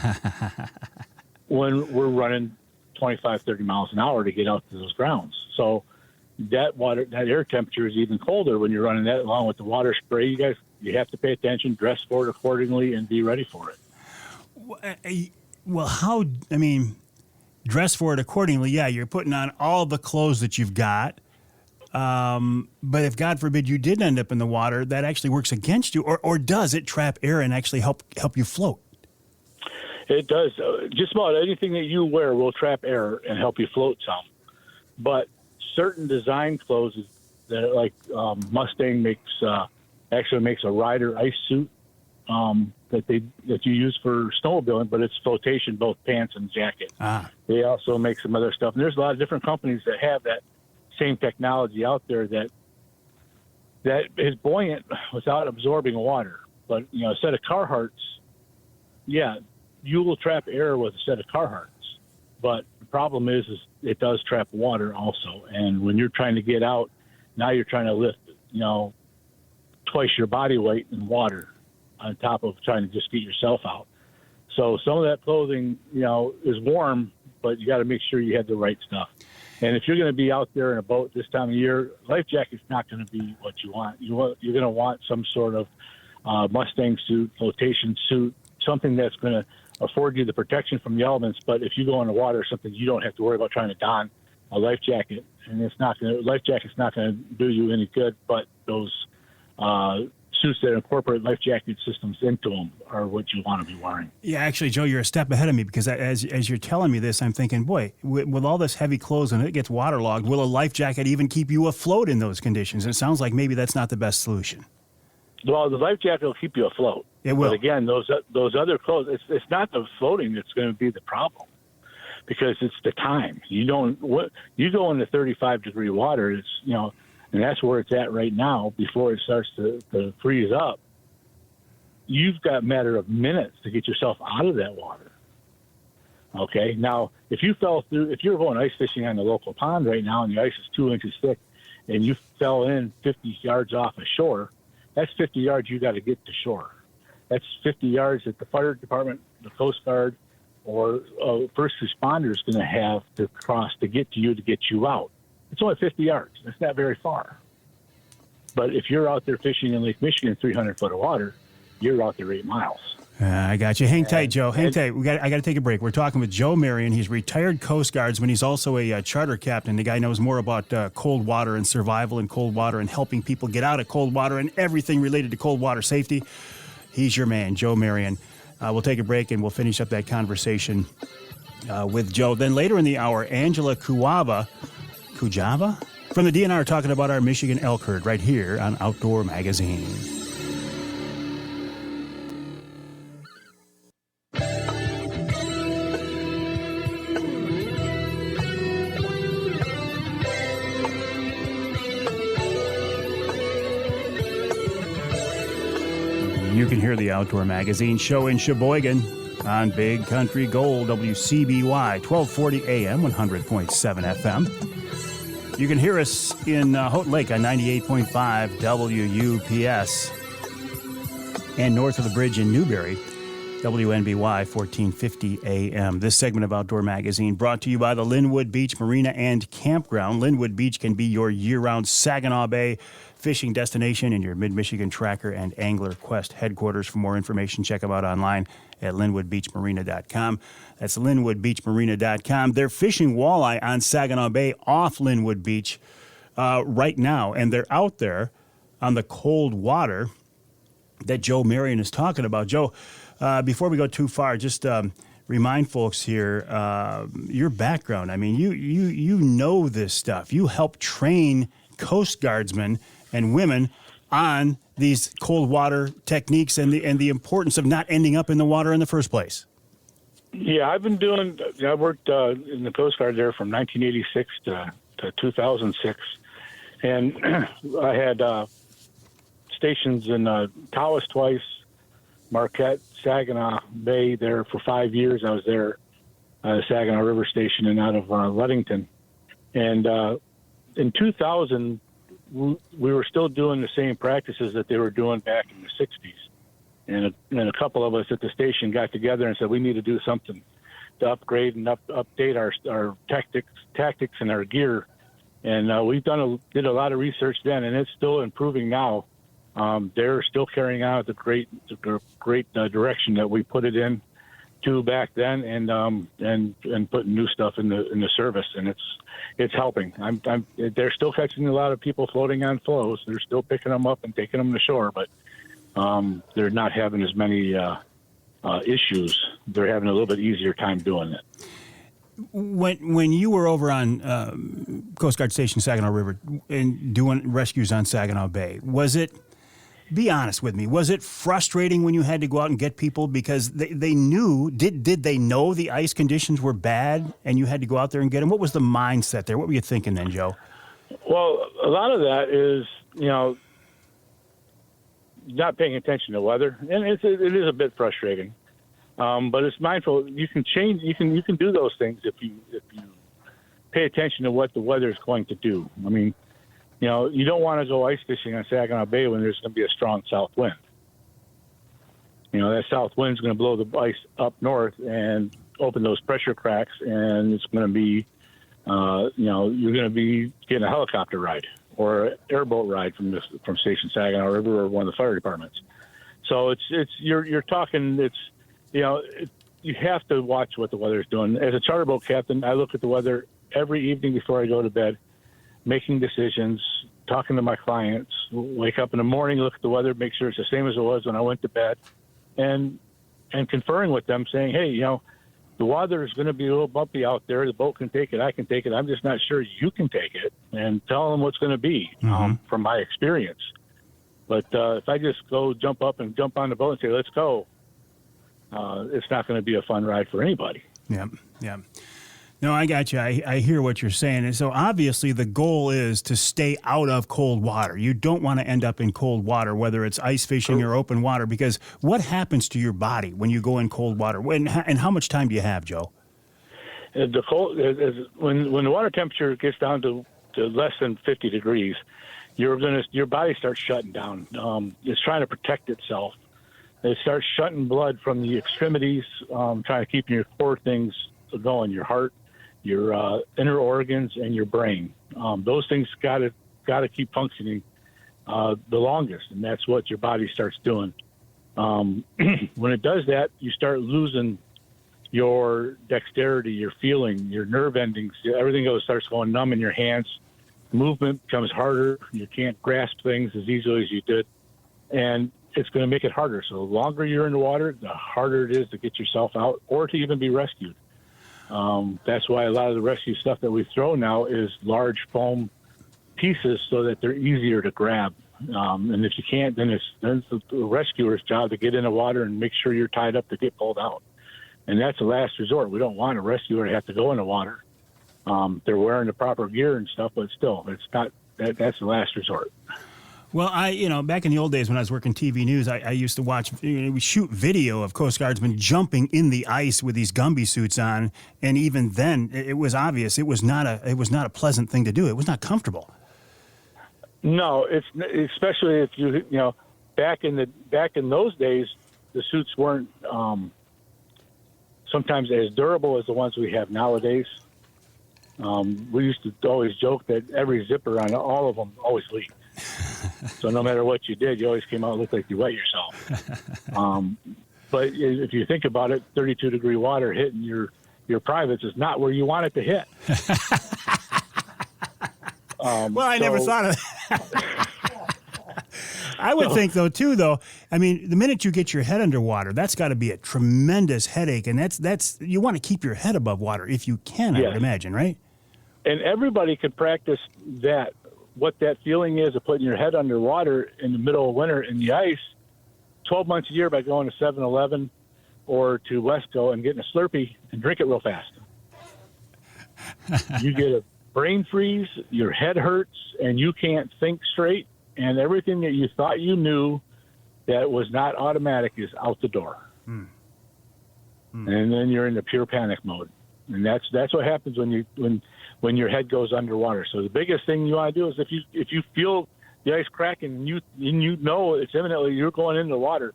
when we're running 25, 30 miles an hour to get out to those grounds. So that air temperature is even colder when you're running that, along with the water spray. You have to pay attention, dress for it accordingly, and be ready for it. Well, dress for it accordingly. Yeah, you're putting on all the clothes that you've got. But if, God forbid, you did end up in the water, that actually works against you, or does it trap air and actually help you float? It does. Just about anything that you wear will trap air and help you float some. But certain design clothes that, like Mustang makes a rider ice suit that you use for snowmobiling, but it's flotation, both pants and jacket. They also make some other stuff. And there's a lot of different companies that have that same technology out there that is buoyant without absorbing water. But, a set of Carhartts, yeah, you will trap air with a set of Carhartts. But the problem is it does trap water also. And when you're trying to get out, now you're trying to lift, twice your body weight in water on top of trying to just get yourself out. So some of that clothing, is warm, but you got to make sure you have the right stuff. And if you're going to be out there in a boat this time of year, life jacket's not going to be what you want. You're going to want some sort of Mustang suit, flotation suit, something that's going to afford you the protection from the elements. But if you go in the water, something you don't have to worry about trying to don a life jacket, and life jacket's not going to do you any good. But those suits that incorporate life jacket systems into them are what you want to be wearing. Yeah, actually, Joe, you're a step ahead of me, because as you're telling me this, I'm thinking, boy, with all this heavy clothes and it gets waterlogged, will a life jacket even keep you afloat in those conditions? And it sounds like maybe that's not the best solution. Well, the life jacket will keep you afloat. It will. But again, those other clothes, it's not the floating that's going to be the problem, because it's the time. You go into 35-degree water, it's, and that's where it's at right now before it starts to freeze up. You've got a matter of minutes to get yourself out of that water. Okay. Now, if you fell through, if you're going ice fishing on the local pond right now and the ice is 2 inches thick and you fell in 50 yards off a shore, that's 50 yards you got to get to shore. That's 50 yards that the fire department, the Coast Guard, or first responder is going to have to cross to get to you to get you out. It's only 50 yards. That's not very far. But if you're out there fishing in Lake Michigan, 300 foot of water, you're out there 8 miles. I got you. Hang tight, Joe. Hang tight. I got to take a break. We're talking with Joe Marion. He's retired Coast Guardsman. He's also a charter captain. The guy knows more about cold water and survival in cold water and helping people get out of cold water and everything related to cold water safety. He's your man, Joe Marion. We'll take a break and we'll finish up that conversation with Joe. Then later in the hour, Angela Kujawa from the DNR talking about our Michigan elk herd right here on Outdoor Magazine. You can hear the Outdoor Magazine show in Sheboygan on Big Country Gold, WCBY, 1240 AM, 100.7 FM. You can hear us in Houghton Lake on 98.5 WUPS and north of the bridge in Newberry, WNBY, 1450 AM. This segment of Outdoor Magazine brought to you by the Linwood Beach Marina and Campground. Linwood Beach can be your year-round Saginaw Bay fishing destination and your Mid-Michigan Tracker and Angler Quest headquarters. For more information, check them out online at linwoodbeachmarina.com. That's linwoodbeachmarina.com. They're fishing walleye on Saginaw Bay off Linwood Beach right now, and they're out there on the cold water that Joe Marion is talking about. Joe, before we go too far, just remind folks here your background. I mean, you know this stuff. You help train Coast Guardsmen and women on these cold water techniques and the importance of not ending up in the water in the first place. Yeah, I worked in the Coast Guard there from 1986 to 2006. And I had stations in Tawas twice, Marquette, Saginaw Bay there for 5 years. I was there at the Saginaw River Station and out of Ludington. And in 2000, we were still doing the same practices that they were doing back in the 60s. And a couple of us at the station got together and said, we need to do something to upgrade and update our tactics and our gear. And we did a lot of research then, and it's still improving now. They're still carrying out the great direction that we put it in to back then, and putting new stuff in the service, and it's helping. They're still catching a lot of people floating on flows. They're still picking them up and taking them to shore, but they're not having as many issues. They're having a little bit easier time doing it. When you were over on Coast Guard Station Saginaw River and doing rescues on Saginaw Bay, was it? Be honest with me. Was it frustrating when you had to go out and get people because they knew? Did they know the ice conditions were bad and you had to go out there and get them? What was the mindset there? What were you thinking then, Joe? Well, a lot of that is not paying attention to weather, and it is a bit frustrating. But it's mindful. You can change. You can do those things if you pay attention to what the weather is going to do. I mean, you don't want to go ice fishing on Saginaw Bay when there's going to be a strong south wind. That south wind's going to blow the ice up north and open those pressure cracks, and it's going to be, you're going to be getting a helicopter ride or an airboat ride from Station Saginaw River or one of the fire departments. So you're talking. You have to watch what the weather is doing. As a charter boat captain, I look at the weather every evening before I go to bed, making decisions, talking to my clients, wake up in the morning, look at the weather, make sure it's the same as it was when I went to bed, and conferring with them saying, hey, the weather is going to be a little bumpy out there. The boat can take it. I can take it. I'm just not sure you can take it, and tell them what's going to be from my experience. But if I just jump up and jump on the boat and say, let's go, it's not going to be a fun ride for anybody. Yeah. No, I got you. I hear what you're saying. And so obviously the goal is to stay out of cold water. You don't want to end up in cold water, whether it's ice fishing or open water, because what happens to your body when you go in cold water? And how much time do you have, Joe? The cold when the water temperature gets down to less than 50 degrees, your body starts shutting down. It's trying to protect itself. It starts shutting blood from the extremities, trying to keep your core things going, your heart, your inner organs, and your brain. Those things got to keep functioning the longest, and that's what your body starts doing. When it does that, you start losing your dexterity, your feeling, your nerve endings. Everything starts going numb in your hands. Movement becomes harder. You can't grasp things as easily as you did, and it's going to make it harder. So the longer you're in the water, the harder it is to get yourself out or to even be rescued. That's why a lot of the rescue stuff that we throw now is large foam pieces so that they're easier to grab. And if you can't, then it's the rescuer's job to get in the water and make sure you're tied up to get pulled out. And that's the last resort. We don't want a rescuer to have to go in the water. They're wearing the proper gear and stuff, but still, it's not. That's the last resort. Well, back in the old days when I was working TV news, I used to watch, we shoot video of Coast Guardsmen jumping in the ice with these Gumby suits on, and even then, it was obvious it was not a pleasant thing to do. It was not comfortable. No, it's especially if back in those days, the suits weren't sometimes as durable as the ones we have nowadays. We used to always joke that every zipper on all of them always leaked. So no matter what you did, you always came out looked like you wet yourself. But if you think about it, 32-degree water hitting your privates is not where you want it to hit. Well, I never thought of that. I would think, though, I mean, the minute you get your head underwater, that's got to be a tremendous headache, and that's you want to keep your head above water if you can, I would imagine, right? And everybody can practice that, what that feeling is of putting your head underwater in the middle of winter in the ice 12 months a year by going to 7-Eleven or to Wesco and getting a Slurpee and drink it real fast. You get a brain freeze, your head hurts, and you can't think straight, and everything that you thought you knew that was not automatic is out the door. And then you're in the pure panic mode. And that's what happens when your head goes underwater. So the biggest thing you want to do is if you feel the ice cracking and you know it's imminently you're going into the water,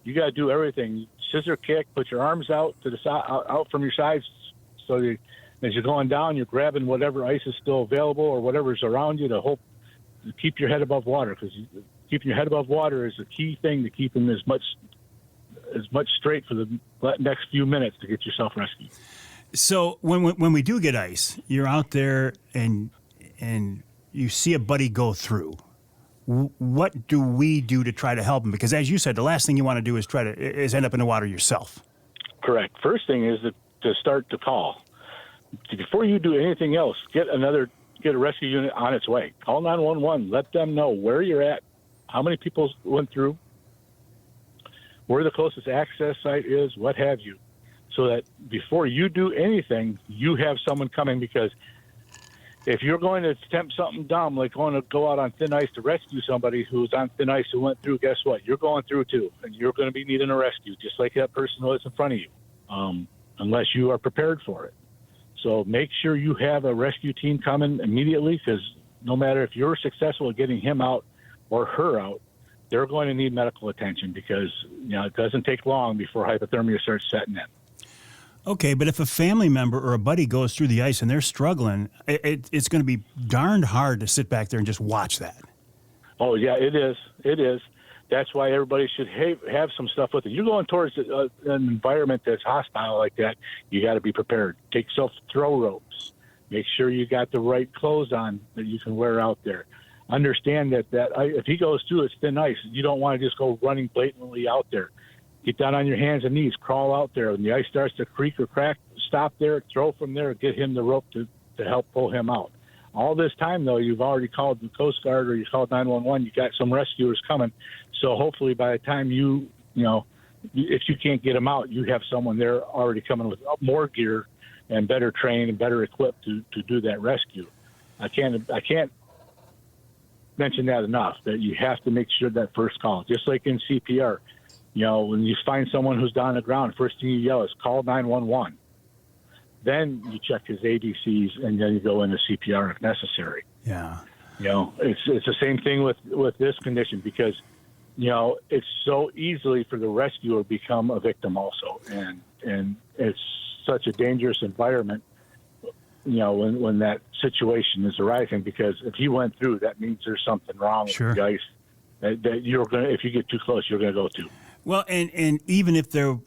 you got to do everything. Scissor kick, put your arms out to the side, out from your sides, so as you're going down, you're grabbing whatever ice is still available or whatever's around you to keep your head above water, because keeping your head above water is a key thing to keeping as much straight for the next few minutes to get yourself rescued. So when we do get ice, you're out there and you see a buddy go through. What do we do to try to help him? Because as you said, the last thing you want to do is end up in the water yourself. Correct. First thing is to start to call. Before you do anything else, get a rescue unit on its way. Call 911. Let them know where you're at, how many people went through, where the closest access site is, what have you, so that before you do anything, you have someone coming. Because if you're going to attempt something dumb, like going to go out on thin ice to rescue somebody who's on thin ice who went through, guess what? You're going through too, and you're going to be needing a rescue, just like that person who is in front of you, unless you are prepared for it. So make sure you have a rescue team coming immediately, because no matter if you're successful at getting him out or her out, they're going to need medical attention, because it doesn't take long before hypothermia starts setting in. Okay, but if a family member or a buddy goes through the ice and they're struggling, it's going to be darned hard to sit back there and just watch that. Oh, yeah, it is. It is. That's why everybody should have some stuff with it. You're going towards an environment that's hostile like that, you got to be prepared. Take self-throw ropes. Make sure you got the right clothes on that you can wear out there. Understand that if he goes through, it's thin ice. You don't want to just go running blatantly out there. Get down on your hands and knees, crawl out there. When the ice starts to creak or crack, stop there, throw from there, get him the rope to help pull him out. All this time, though, you've already called the Coast Guard or you called 911. You got some rescuers coming. So hopefully by the time if you can't get them out, you have someone there already coming with more gear and better trained and better equipped to do that rescue. I can't mention that enough, that you have to make sure that first call, just like in CPR. When you find someone who's down on the ground, first thing you yell is call 911. Then you check his ABCs, and then you go into CPR if necessary. Yeah. It's the same thing with this condition because, it's so easily for the rescuer become a victim also. And it's such a dangerous environment, when that situation is arising, because if he went through, that means there's something wrong with the ice that you're going to, if you get too close, you're going to go to. Well, and even if they're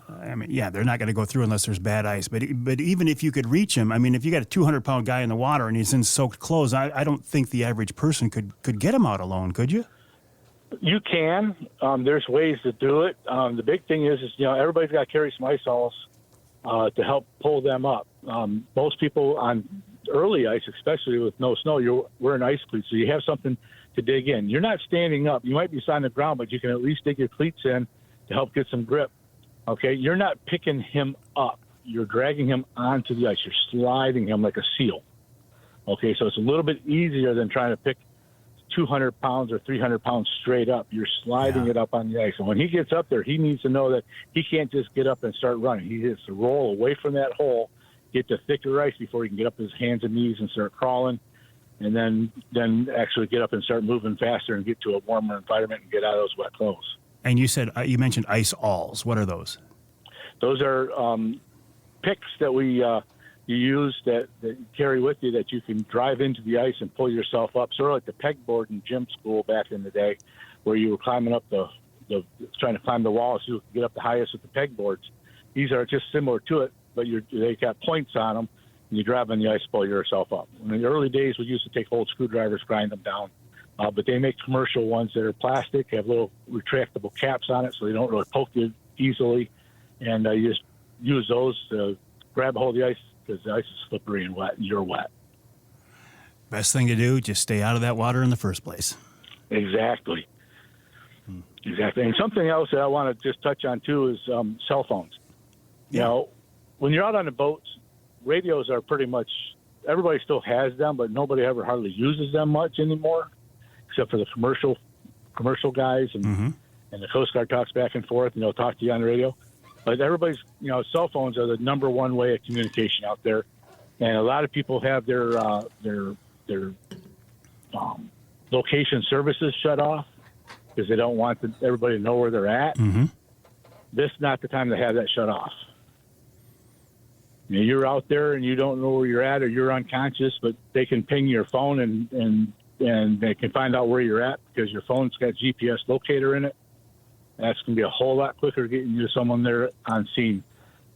not going to go through unless there's bad ice. But even if you could reach him, if you got a 200-pound guy in the water and he's in soaked clothes, I don't think the average person could get him out alone, could you? You can. There's ways to do it. The big thing is everybody's got to carry some ice alls to help pull them up. Most people on early ice, especially with no snow, you're wearing ice cleats, so you have something to dig in. You're not standing up. You might be on the ground, but you can at least dig your cleats in to help get some grip. Okay, you're not picking him up. You're dragging him onto the ice. You're sliding him like a seal. Okay, so it's a little bit easier than trying to pick 200 pounds or 300 pounds straight up. You're sliding it up on the ice. And when he gets up there, he needs to know that he can't just get up and start running. He has to roll away from that hole, get to thicker ice before he can get up his hands and knees and start crawling, and then actually get up and start moving faster and get to a warmer environment and get out of those wet clothes. And you mentioned ice alls. What are those? Those are picks that you use that you carry with you that you can drive into the ice and pull yourself up. Sort of like the pegboard in gym school back in the day, where you were climbing up trying to climb the wall so you could get up the highest with the pegboards. These are just similar to it, but they got points on them, and you drive on the ice, pull yourself up. In the early days, we used to take old screwdrivers, grind them down. But they make commercial ones that are plastic, have little retractable caps on it so they don't really poke you easily. And you just use those to grab a hold of the ice because the ice is slippery and wet and you're wet. Best thing to do, just stay out of that water in the first place. Exactly. Exactly. And something else that I want to just touch on, too, is cell phones. When you're out on the boats, radios are pretty much, everybody still has them, but nobody ever hardly uses them much anymore, except for the commercial guys and the Coast Guard talks back and forth, talk to you on the radio. But everybody's, cell phones are the number one way of communication out there. And a lot of people have their location services shut off because they don't want everybody to know where they're at. This is not the time to have that shut off. You're out there and you don't know where you're at or you're unconscious, but they can ping your phone and they can find out where you're at because your phone's got GPS locator in it. That's going to be a whole lot quicker getting you to someone there on scene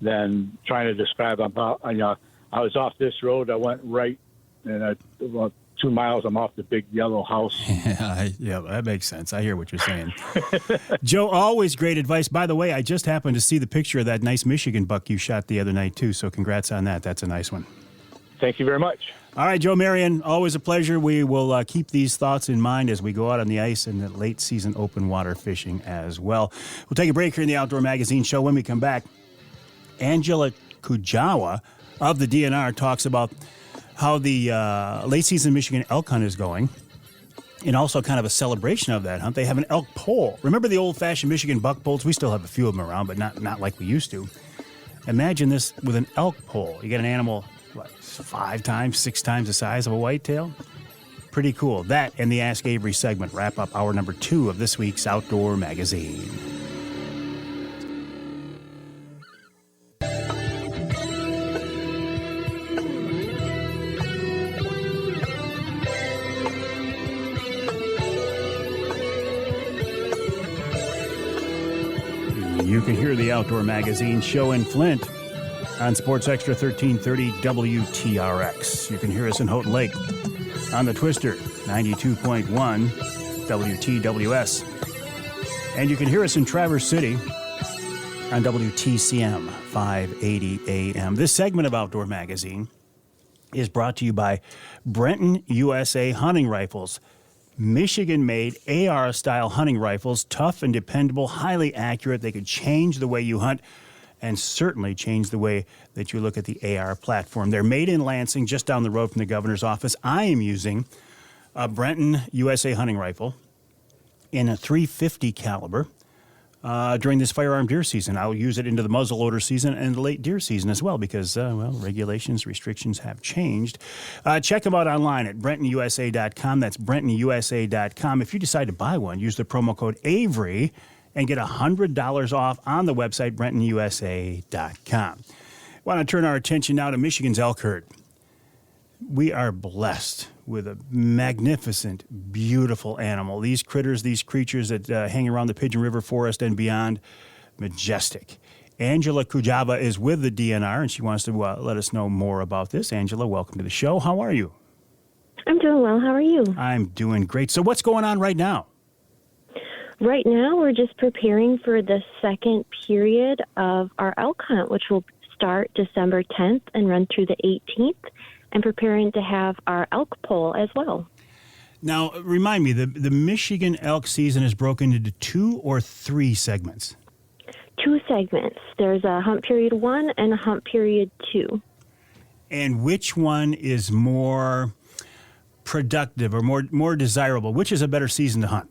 than trying to describe about, I was off this road, I went right, and about 2 miles, I'm off the big yellow house. Yeah, that makes sense. I hear what you're saying. Joe, always great advice. By the way, I just happened to see the picture of that nice Michigan buck you shot the other night, too, so congrats on that. That's a nice one. Thank you very much. All right, Joe Marion, always a pleasure. We will keep these thoughts in mind as we go out on the ice and the late season open water fishing as well. We'll take a break here in the Outdoor Magazine show. When we come back, Angela Kujawa of the DNR talks about how the late season Michigan elk hunt is going, and also kind of a celebration of that hunt. They have an elk pole. Remember the old-fashioned Michigan buck poles? We still have a few of them around, but not like we used to. Imagine this with an elk pole. You get an animal 5 times, 6 times the size of a whitetail. Pretty cool. That and the Ask Avery segment wrap up hour number 2 of this week's Outdoor Magazine. You can hear the Outdoor Magazine show in Flint on Sports Extra 1330 WTRX. You can hear us in Houghton Lake on the Twister 92.1 WTWS. And you can hear us in Traverse City on WTCM 580 AM. This segment of Outdoor Magazine is brought to you by Brenton USA Hunting Rifles. Michigan-made AR-style hunting rifles, tough and dependable, highly accurate. They could change the way you hunt and certainly change the way that you look at the AR platform. They're made in Lansing, just down the road from the governor's office. I am using a Brenton USA hunting rifle in a .350 caliber. during this firearm deer season. I'll use it into the muzzleloader season and the late deer season as well because, regulations, restrictions have changed. Check them out online at BrentonUSA.com. That's BrentonUSA.com. If you decide to buy one, use the promo code Avery and get $100 off on the website, BrentonUSA.com. I want to turn our attention now to Michigan's elk herd. We are blessed with a magnificent, beautiful animal. These critters, these creatures that hang around the Pigeon River Forest and beyond, majestic. Angela Kujawa is with the DNR, and she wants to let us know more about this. Angela, welcome to the show. How are you? I'm doing well. How are you? I'm doing great. So what's going on right now? Right now, we're just preparing for the second period of our elk hunt, which will start December 10th and run through the 18th, and preparing to have our elk poll as well. Now, remind me, the Michigan elk season is broken into 2 or 3 segments? 2 segments. There's a hunt period 1 and a hunt period 2. And which one is more productive or more desirable? Which is a better season to hunt?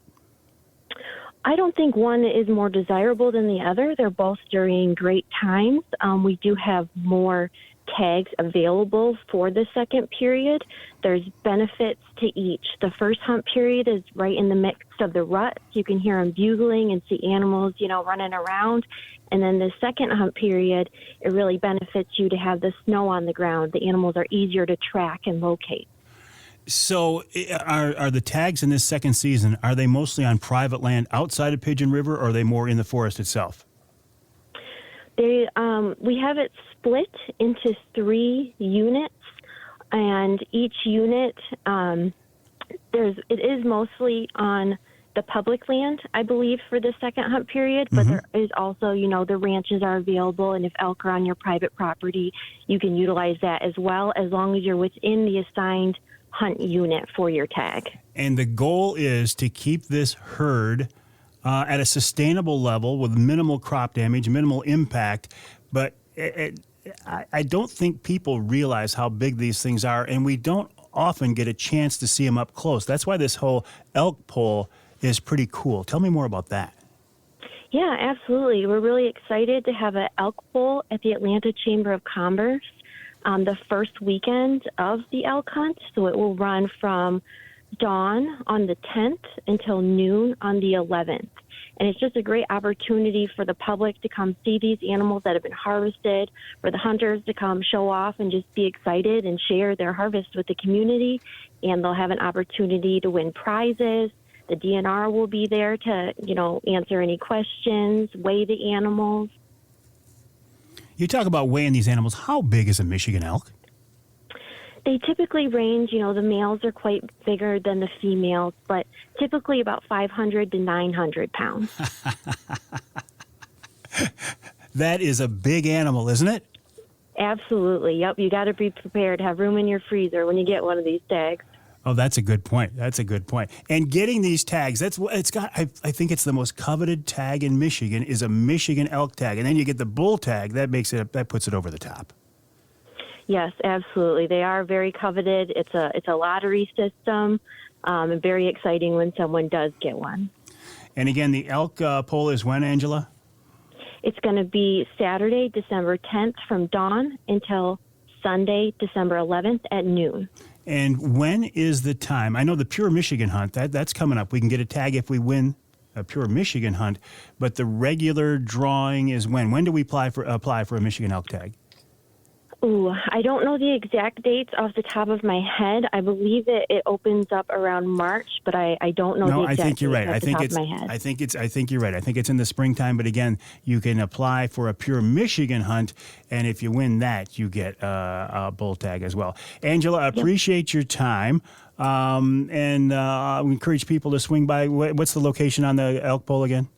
I don't think one is more desirable than the other. They're both during great times. We do have more tags available for the second period. There's benefits to each. The first hunt period is right in the midst of the rut. You can hear them bugling and see animals, running around. And then the second hunt period, it really benefits you to have the snow on the ground. The animals are easier to track and locate. So are the tags in this second season, are they mostly on private land outside of Pigeon River, or are they more in the forest itself? We have it split into 3 units, and each unit, it is mostly on the public land, I believe, for the second hunt period, but there is also, the ranches are available, and if elk are on your private property, you can utilize that as well, as long as you're within the assigned hunt unit for your tag. And the goal is to keep this herd at a sustainable level with minimal crop damage, minimal impact. But I don't think people realize how big these things are, and we don't often get a chance to see them up close. That's why this whole elk poll is pretty cool. Tell me more about that. Yeah, absolutely. We're really excited to have an elk poll at the Atlanta Chamber of Commerce the first weekend of the elk hunt. So it will run from dawn on the 10th until noon on the 11th. And it's just a great opportunity for the public to come see these animals that have been harvested, for the hunters to come show off and just be excited and share their harvest with the community. And they'll have an opportunity to win prizes. The DNR will be there to, answer any questions, weigh the animals. You talk about weighing these animals. How big is a Michigan elk? They typically range, the males are quite bigger than the females, but typically about 500 to 900 pounds. That is a big animal, isn't it? Absolutely. Yep. You got to be prepared. Have room in your freezer when you get one of these tags. Oh, that's a good point. That's a good point. And getting these tags, I think it's the most coveted tag in Michigan is a Michigan elk tag. And then you get the bull tag, that puts it over the top. Yes, absolutely. They are very coveted. It's a lottery system, and very exciting when someone does get one. And again, the elk poll is when, Angela? It's going to be Saturday, December 10th from dawn until Sunday, December 11th at noon. And when is the time? I know the Pure Michigan Hunt, that's coming up. We can get a tag if we win a Pure Michigan Hunt, but the regular drawing is when? When do we apply for a Michigan elk tag? Ooh, I don't know the exact dates off the top of my head. I believe it opens up around March, but I don't know the exact I think you're right. dates off the top of my head. I think you're right. I think it's in the springtime, but again, you can apply for a Pure Michigan Hunt, and if you win that, you get a bull tag as well. Angela, I appreciate your time, and we encourage people to swing by. What's the location on the elk poll again?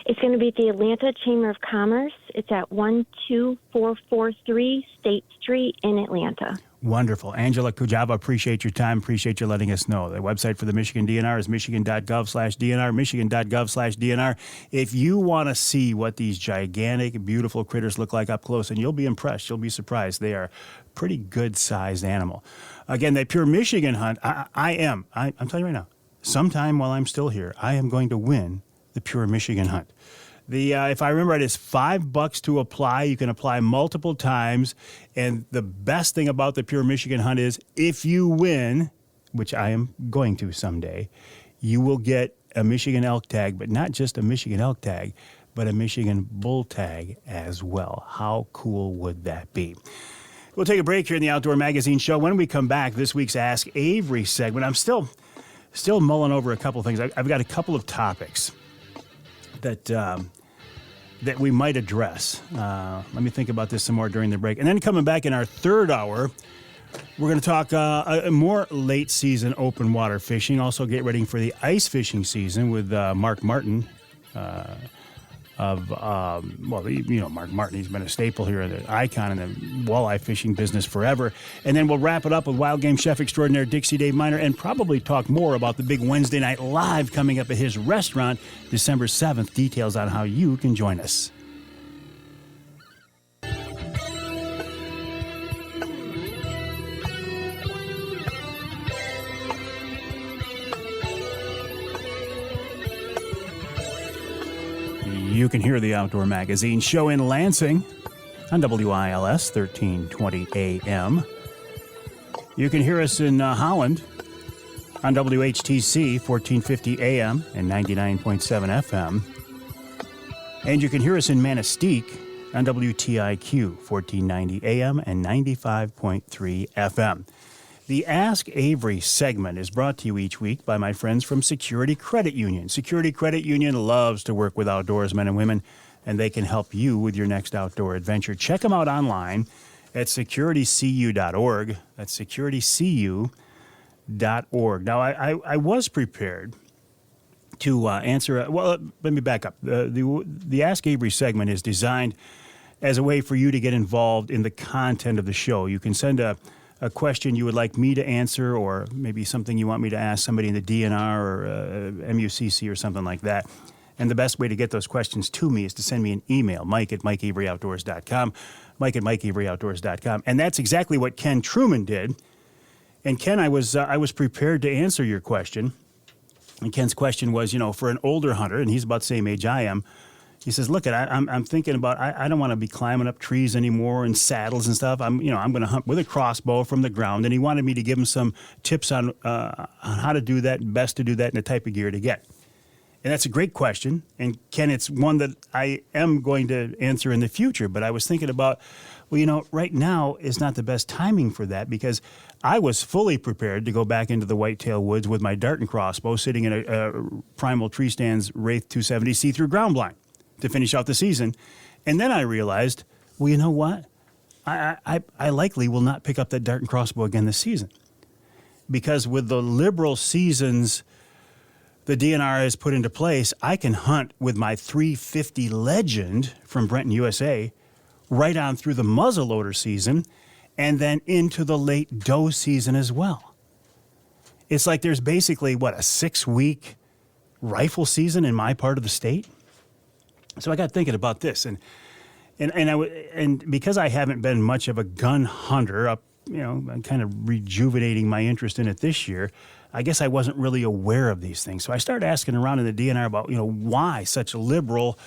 It's going to be at the Atlanta Chamber of Commerce. It's at 12443 State Street in Atlanta. Wonderful. Angela Kujawa, appreciate your time. Appreciate you letting us know. The website for the Michigan DNR is michigan.gov/DNR, michigan.gov/DNR. If you want to see what these gigantic, beautiful critters look like up close, and you'll be impressed, you'll be surprised. They are pretty good-sized animal. Again, that Pure Michigan Hunt, I'm telling you right now, sometime while I'm still here, I am going to win the Pure Michigan Hunt. If I remember right, it's $5 to apply. You can apply multiple times. And the best thing about the Pure Michigan Hunt is if you win, which I am going to someday, you will get a Michigan elk tag, but not just a Michigan elk tag, but a Michigan bull tag as well. How cool would that be? We'll take a break here in the Outdoor Magazine Show. When we come back, this week's Ask Avery segment, I'm still mulling over a couple of things. I've got a couple of topics that we might address. Let me think about this some more during the break. And then coming back in our third hour, we're going to talk more late season open water fishing. Also get ready for the ice fishing season with Mark Martin Mark Martin. He's been a staple here, the icon in the walleye fishing business forever. And then we'll wrap it up with wild game chef extraordinaire Dixie Dave Minar and probably talk more about the big Wednesday night live coming up at his restaurant December 7th. Details on how you can join us. You can hear the Outdoor Magazine Show in Lansing on WILS 1320 AM. You can hear us in Holland on WHTC 1450 AM and 99.7 FM. And you can hear us in Manistee on WTIQ 1490 AM and 95.3 FM. The Ask Avery segment is brought to you each week by my friends from Security Credit Union. Security Credit Union loves to work with outdoorsmen and women, and they can help you with your next outdoor adventure. Check them out online at securitycu.org. That's securitycu.org. Now, I was prepared to answer. Well, let me back up. The Ask Avery segment is designed as a way for you to get involved in the content of the show. You can send a question you would like me to answer, or maybe something you want me to ask somebody in the DNR or MUCC or something like that. And the best way to get those questions to me is to send me an email, mike@mikeaveryoutdoors.com, mike@mikeaveryoutdoors.com. And that's exactly what Ken Truman did. And Ken, I was prepared to answer your question. And Ken's question was, for an older hunter, and he's about the same age I am, he says, look, I'm thinking about, I don't want to be climbing up trees anymore and saddles and stuff. I'm going to hunt with a crossbow from the ground. And he wanted me to give him some tips on how to do that, best to do that, and the type of gear to get. And that's a great question. And Ken, it's one that I am going to answer in the future. But I was thinking about, right now is not the best timing for that, because I was fully prepared to go back into the whitetail woods with my dart and crossbow sitting in a Primal Tree Stands Wraith 270 see-through ground blind to finish out the season. And then I realized, well, you know what? I likely will not pick up that dart and crossbow again this season. Because with the liberal seasons the DNR has put into place, I can hunt with my 350 Legend from Brenton, USA, right on through the muzzleloader season and then into the late doe season as well. It's like there's basically, a 6-week rifle season in my part of the state? So I got thinking about this, and because I haven't been much of a gun hunter, I'm kind of rejuvenating my interest in it this year. I guess I wasn't really aware of these things, so I started asking around in the DNR about why such a liberal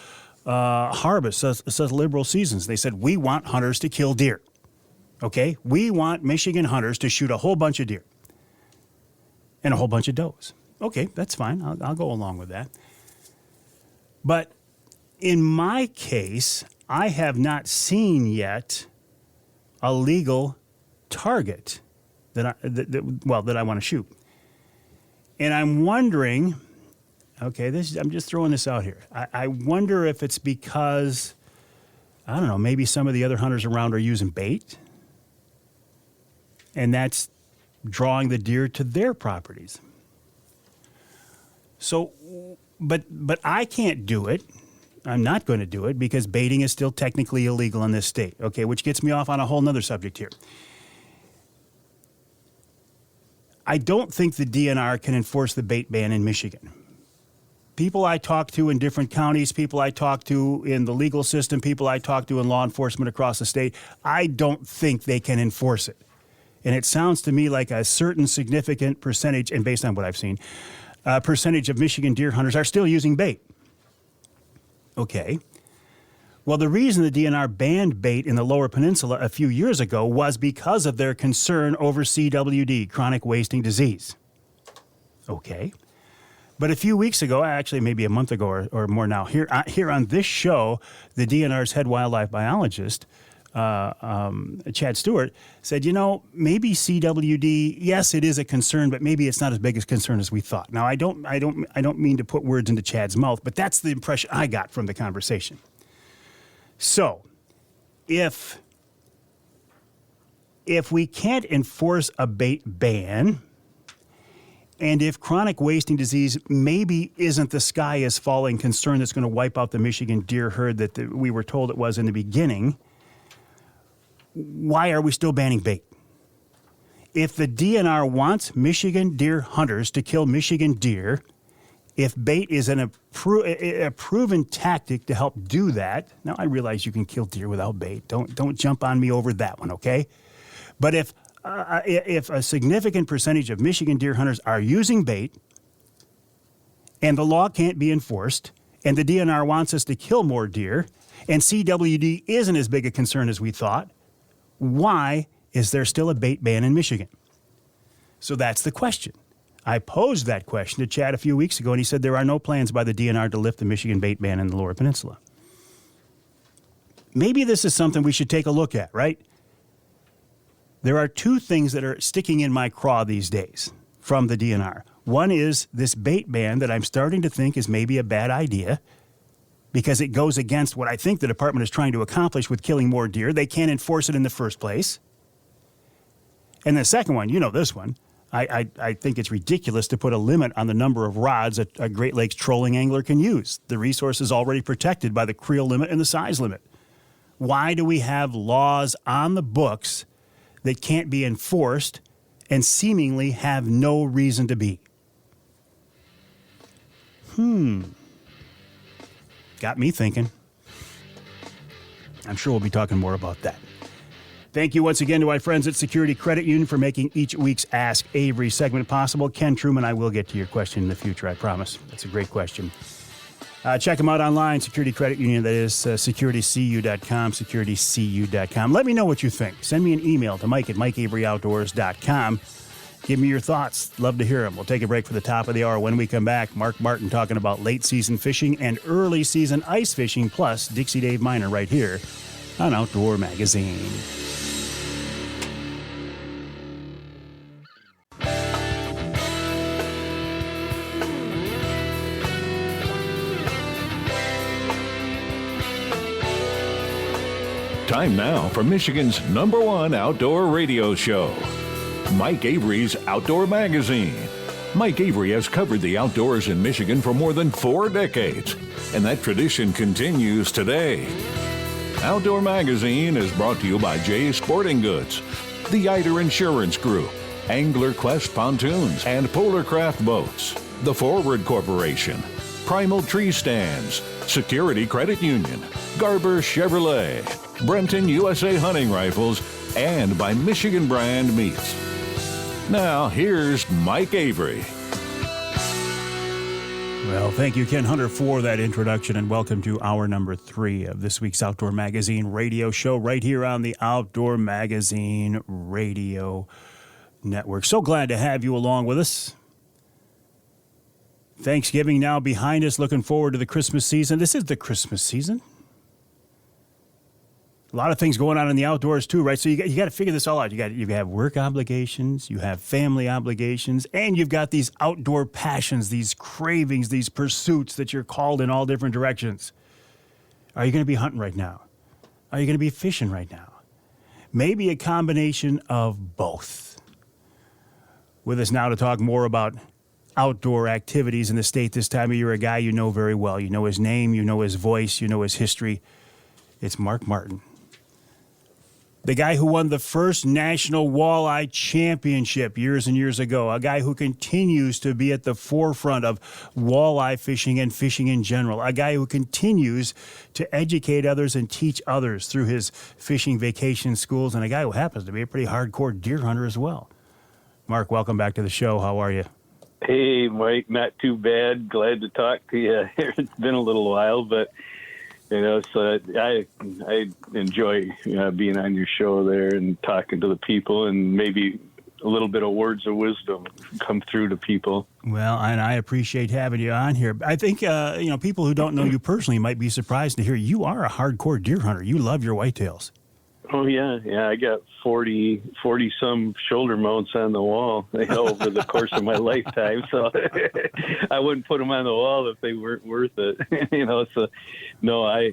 harvest, such liberal seasons. They said, we want hunters to kill deer. Okay, we want Michigan hunters to shoot a whole bunch of deer and a whole bunch of does. Okay, that's fine. I'll go along with that. But in my case, I have not seen yet a legal target that I want to shoot. And I'm wondering, okay, I'm just throwing this out here. I wonder if it's because, I don't know, maybe some of the other hunters around are using bait, and that's drawing the deer to their properties. So, but I can't do it. I'm not going to do it because baiting is still technically illegal in this state. Okay, which gets me off on a whole nother subject here. I don't think the DNR can enforce the bait ban in Michigan. People I talk to in different counties, people I talk to in the legal system, people I talk to in law enforcement across the state, I don't think they can enforce it. And it sounds to me like a certain significant percentage, and based on what I've seen, percentage of Michigan deer hunters are still using bait. Okay. Well, the reason the DNR banned bait in the Lower Peninsula a few years ago was because of their concern over CWD, chronic wasting disease. Okay. But a few weeks ago, actually maybe a month ago or more now, here on this show, the DNR's head wildlife biologist, Chad Stewart, said, maybe CWD, yes, it is a concern, but maybe it's not as big a concern as we thought. Now, I don't mean to put words into Chad's mouth, but that's the impression I got from the conversation. So, if we can't enforce a bait ban, and if chronic wasting disease maybe isn't the sky is falling concern that's going to wipe out the Michigan deer herd that we were told it was in the beginning, why are we still banning bait? If the DNR wants Michigan deer hunters to kill Michigan deer, if bait is a proven tactic to help do that, now I realize you can kill deer without bait. Don't jump on me over that one, okay? But if a significant percentage of Michigan deer hunters are using bait and the law can't be enforced and the DNR wants us to kill more deer and CWD isn't as big a concern as we thought, why is there still a bait ban in Michigan? So that's the question. I posed that question to Chad a few weeks ago, and he said there are no plans by the DNR to lift the Michigan bait ban in the Lower Peninsula. Maybe this is something we should take a look at, right? There are two things that are sticking in my craw these days from the DNR. One is this bait ban that I'm starting to think is maybe a bad idea because it goes against what I think the department is trying to accomplish with killing more deer. They can't enforce it in the first place. And the second one, this one, I think it's ridiculous to put a limit on the number of rods a Great Lakes trolling angler can use. The resource is already protected by the creel limit and the size limit. Why do we have laws on the books that can't be enforced and seemingly have no reason to be? Got me thinking. I'm sure we'll be talking more about that. Thank you once again to my friends at Security Credit Union for making each week's Ask Avery segment possible. Ken Truman, I will get to your question in the future, I promise. That's a great question. Check them out online, Security Credit Union. That is securitycu.com, securitycu.com. Let me know what you think. Send me an email to Mike at MikeAveryOutdoors.com. Give me your thoughts. Love to hear them. We'll take a break for the top of the hour. When we come back, Mark Martin talking about late season fishing and early season ice fishing, plus Dixie Dave Minar right here on Outdoor Magazine. Time now for Michigan's #1 outdoor radio show, Mike Avery's Outdoor Magazine. Mike Avery has covered the outdoors in Michigan for more than 4 decades, and that tradition continues today. Outdoor Magazine is brought to you by Jay's Sporting Goods, the Eider Insurance Group, Angler Quest Pontoons and Polar Craft Boats, the Forward Corporation, Primal Tree Stands, Security Credit Union, Garber Chevrolet, Brenton USA Hunting Rifles, and by Michigan Brand Meats. Now, here's Mike Avery. Well, thank you, Ken Hunter, for that introduction, and welcome to hour number 3 of this week's Outdoor Magazine radio show right here on the Outdoor Magazine Radio Network. So glad to have you along with us. Thanksgiving now behind us, looking forward to the Christmas season. This is the Christmas season. A lot of things going on in the outdoors too, right? So you got to figure this all out. You have work obligations, you have family obligations, and you've got these outdoor passions, these cravings, these pursuits that you're called in all different directions. Are you going to be hunting right now? Are you going to be fishing right now? Maybe a combination of both. With us now to talk more about outdoor activities in the state this time of year, a guy you know very well. You know his name, you know his voice, you know his history. It's Mark Martin. The guy who won the first national walleye championship years and years ago, a guy who continues to be at the forefront of walleye fishing and fishing in general, a guy who continues to educate others and teach others through his fishing vacation schools, and a guy who happens to be a pretty hardcore deer hunter as well. Mark, welcome back to the show. How are you? Hey, Mike, not too bad. Glad to talk to you. It's been a little while, but So I enjoy being on your show there and talking to the people, and maybe a little bit of words of wisdom come through to people. Well, and I appreciate having you on here. I think, people who don't know you personally might be surprised to hear you are a hardcore deer hunter. You love your whitetails. Oh, yeah. I got 40 some shoulder mounts on the wall over the course of my lifetime. So I wouldn't put them on the wall if they weren't worth it. So no,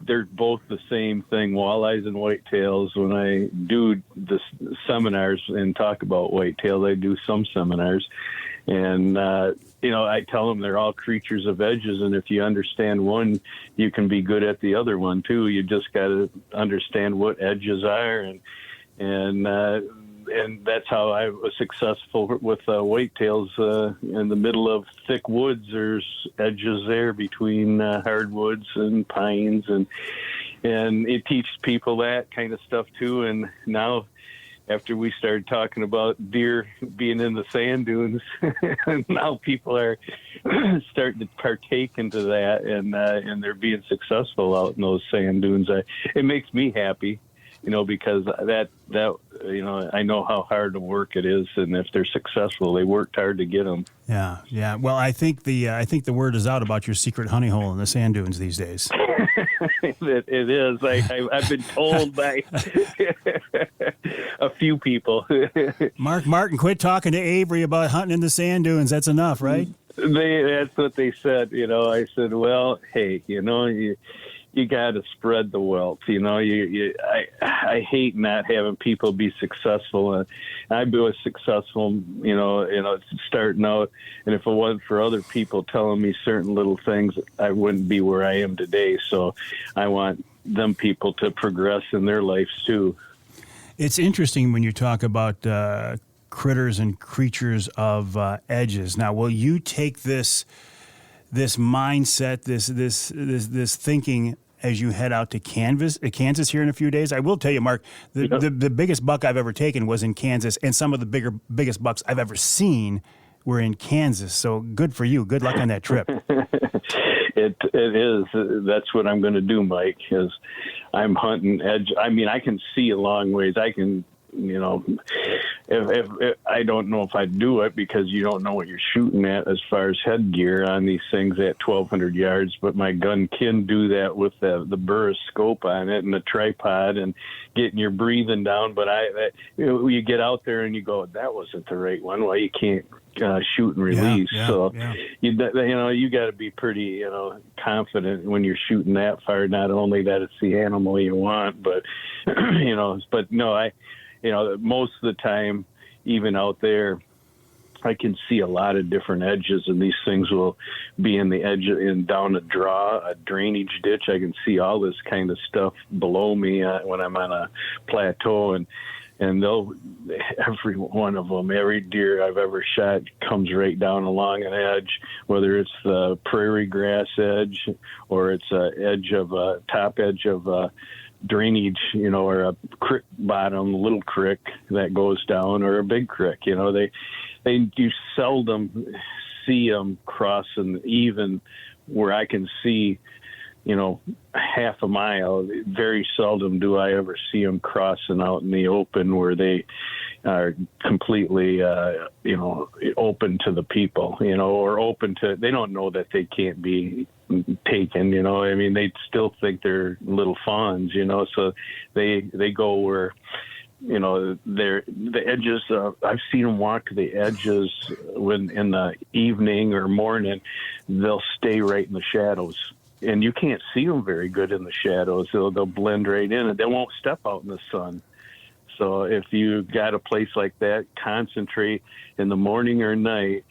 they're both the same thing, walleyes and whitetails. When I do the seminars and talk about whitetails, I do some seminars. And, I tell them they're all creatures of edges. And if you understand one, you can be good at the other one, too. You just got to understand what edges are. And that's how I was successful with whitetails. In the middle of thick woods, there's edges there between hardwoods and pines. And it teaches people that kind of stuff, too. And now, after we started talking about deer being in the sand dunes, now people are starting to partake into that, and they're being successful out in those sand dunes. It makes me happy, because that I know how hard of work it is, and if they're successful, they worked hard to get them. Yeah. Well, I think the word is out about your secret honey hole in the sand dunes these days. It is. I've been told by a few people. Martin, quit talking to Avery about hunting in the sand dunes. That's enough, right? That's what they said. I said, well, hey, you got to spread the wealth. I hate not having people be successful. I was successful, starting out. And if it wasn't for other people telling me certain little things, I wouldn't be where I am today. So I want them people to progress in their lives too. It's interesting when you talk about critters and creatures of edges. Now, will you take this mindset, this thinking as you head out to Kansas here in a few days? I will tell you, Mark, the biggest buck I've ever taken was in Kansas, and some of the biggest bucks I've ever seen were in Kansas. So good for you. Good luck on that trip. It is. That's what I'm going to do, Mike, is I'm hunting edge. I mean, I can see a long ways. I can, if I don't know if I'd do it because you don't know what you're shooting at as far as headgear on these things at 1,200 yards, but my gun can do that with the Burris scope on it and the tripod and getting your breathing down. But you get out there and you go, that wasn't the right one. Well, you can't shoot and release. You got to be pretty, confident when you're shooting that far. Not only that it's the animal you want, but most of the time, even out there, I can see a lot of different edges, and these things will be in the edge and down a drainage ditch. I can see all this kind of stuff below me when I'm on a plateau, and every one of them, every deer I've ever shot comes right down along an edge, whether it's the prairie grass edge or it's a top edge of a drainage, or a creek bottom, little creek that goes down, or a big creek. You seldom see them crossing even where I can see, half a mile. Very seldom do I ever see them crossing out in the open where they are completely, open to the people, or open to, they don't know that they can't be taken, they still think they're little fawns, so they go where, the edges, I've seen them walk the edges when in the evening or morning, they'll stay right in the shadows. And you can't see them very good in the shadows. They'll blend right in, and they won't step out in the sun. So if you got a place like that, concentrate in the morning or night,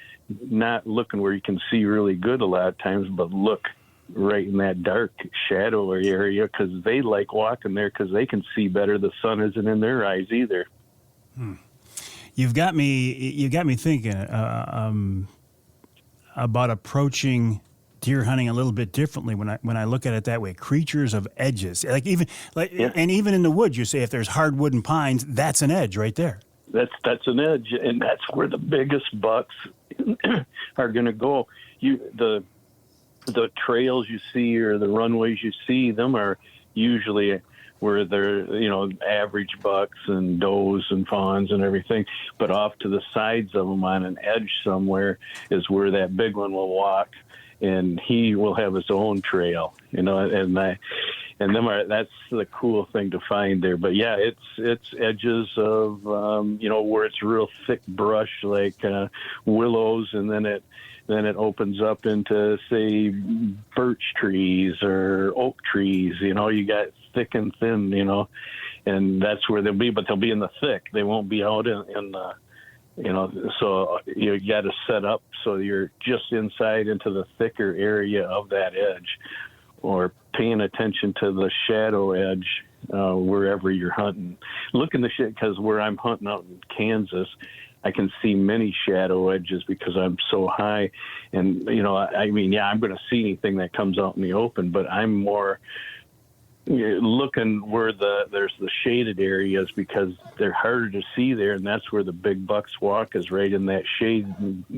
not looking where you can see really good a lot of times, but look right in that dark shadow area, because they like walking there because they can see better. The sun isn't in their eyes either. You got me thinking about approaching deer hunting a little bit differently when I look at it that way. Creatures of edges, and even in the woods, you say if there's hardwood and pines, that's an edge right there. That's an edge, and that's where the biggest bucks are going to go. The the trails you see or the runways you see, them are usually where they're, average bucks and does and fawns and everything. But off to the sides of them on an edge somewhere is where that big one will walk, and he will have his own trail, that's the cool thing to find there. But yeah, it's edges of, where it's real thick brush, like willows, and then it opens up into, say, birch trees or oak trees. You got thick and thin, and that's where they'll be, but they'll be in the thick. They won't be out in the, so you got to set up so you're just inside into the thicker area of that edge, or paying attention to the shadow edge wherever you're hunting. Look in the shit, because where I'm hunting out in Kansas, I can see many shadow edges because I'm so high. And, I'm going to see anything that comes out in the open, but I'm more looking where there's the shaded areas, because they're harder to see there, and that's where the big bucks walk, is right in that shade,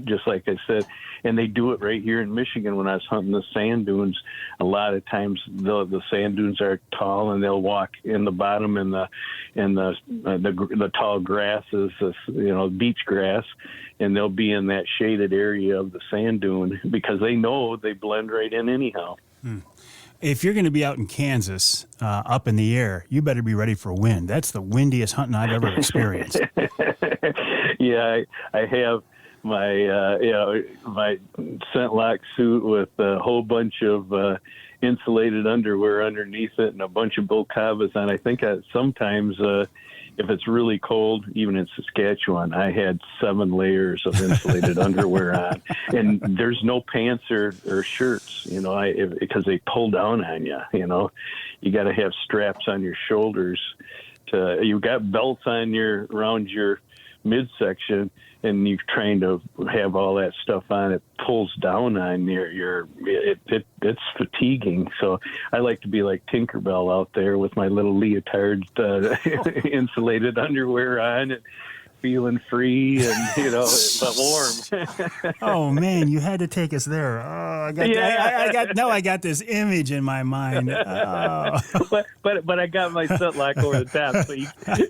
just like I said. And they do it right here in Michigan. When I was hunting the sand dunes, a lot of times the sand dunes are tall, and they'll walk in the bottom and the tall grasses, beach grass, and they'll be in that shaded area of the sand dune, because they know they blend right in anyhow. If you're going to be out in Kansas, up in the air, you better be ready for wind. That's the windiest hunting I've ever experienced. Yeah, I have my scent-lock suit with a whole bunch of insulated underwear underneath it and a bunch of Bolcavas on. I think sometimes if it's really cold, even in Saskatchewan, I had 7 layers of insulated underwear on, and there's no pants or shirts, because they pull down on you. You got to have straps on your shoulders. You've got belts on around your midsection, and you're trying to have all that stuff on. It pulls down on it's fatiguing. So I like to be like Tinkerbell out there with my little leotard insulated underwear on, and feeling free and but warm. Oh man, you had to take us there. Oh, I got this image in my mind. Oh. But I got my scent lock over the top, so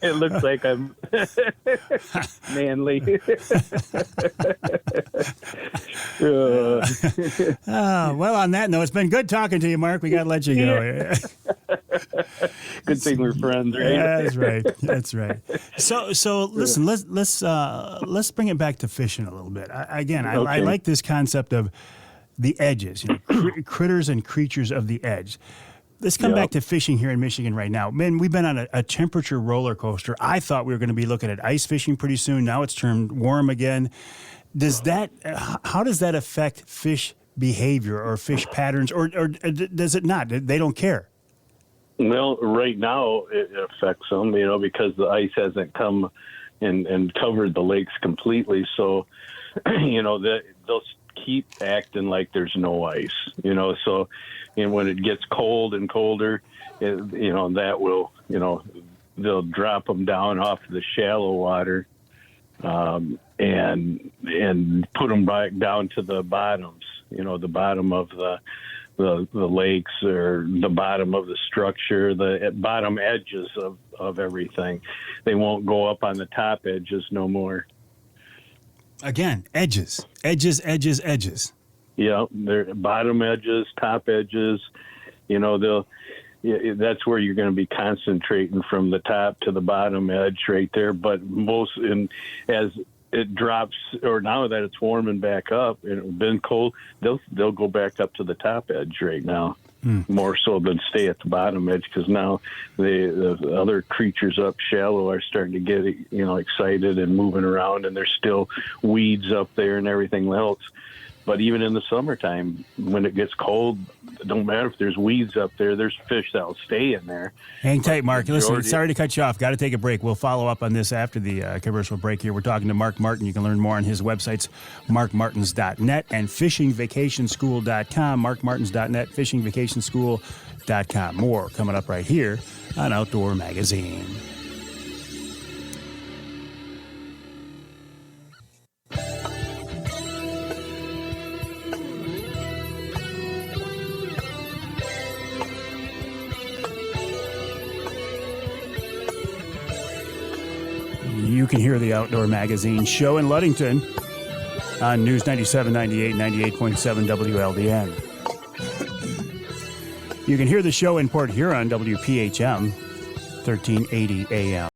it looks like I'm manly. Well, on that note, it's been good talking to you, Mark. We got to let you go. Good thing we're friends, right? That's right. So listen, let's bring it back to fishing a little bit. I like this concept of the edges, critters and creatures of the edge. Let's come back to fishing here in Michigan right now. Man, we've been on a temperature roller coaster. I thought we were going to be looking at ice fishing pretty soon. Now it's turned warm again. How does that affect fish behavior or fish patterns, or does it not? They don't care. Well, right now it affects them, because the ice hasn't come and covered the lakes completely. So, they'll keep acting like there's no ice, So, and when it gets cold and colder, that will, they'll drop them down off the shallow water, and put them back down to the bottoms, the bottom of the lakes, or the bottom of the structure, the bottom edges of everything. They won't go up on the top edges no more. Again, edges. Yeah, they're bottom edges, top edges. That's where you're going to be concentrating, from the top to the bottom edge right there. But as it drops, or now that it's warming back up and it's been cold, they'll go back up to the top edge right now, more so than stay at the bottom edge, because now the other creatures up shallow are starting to get excited and moving around, and there's still weeds up there and everything else. But even in the summertime, when it gets cold, it don't matter if there's weeds up there. There's fish that'll stay in there. Hang tight, Mark. Listen, sorry to cut you off. Got to take a break. We'll follow up on this after the commercial break here. We're talking to Mark Martin. You can learn more on his websites, markmartins.net and fishingvacationschool.com. markmartins.net, fishingvacationschool.com. More coming up right here on Outdoor Magazine. can hear the Outdoor Magazine show in Ludington on News 97, 98, 98.7 WLDN. You can hear the show in Port Huron, WPHM, 1380 AM.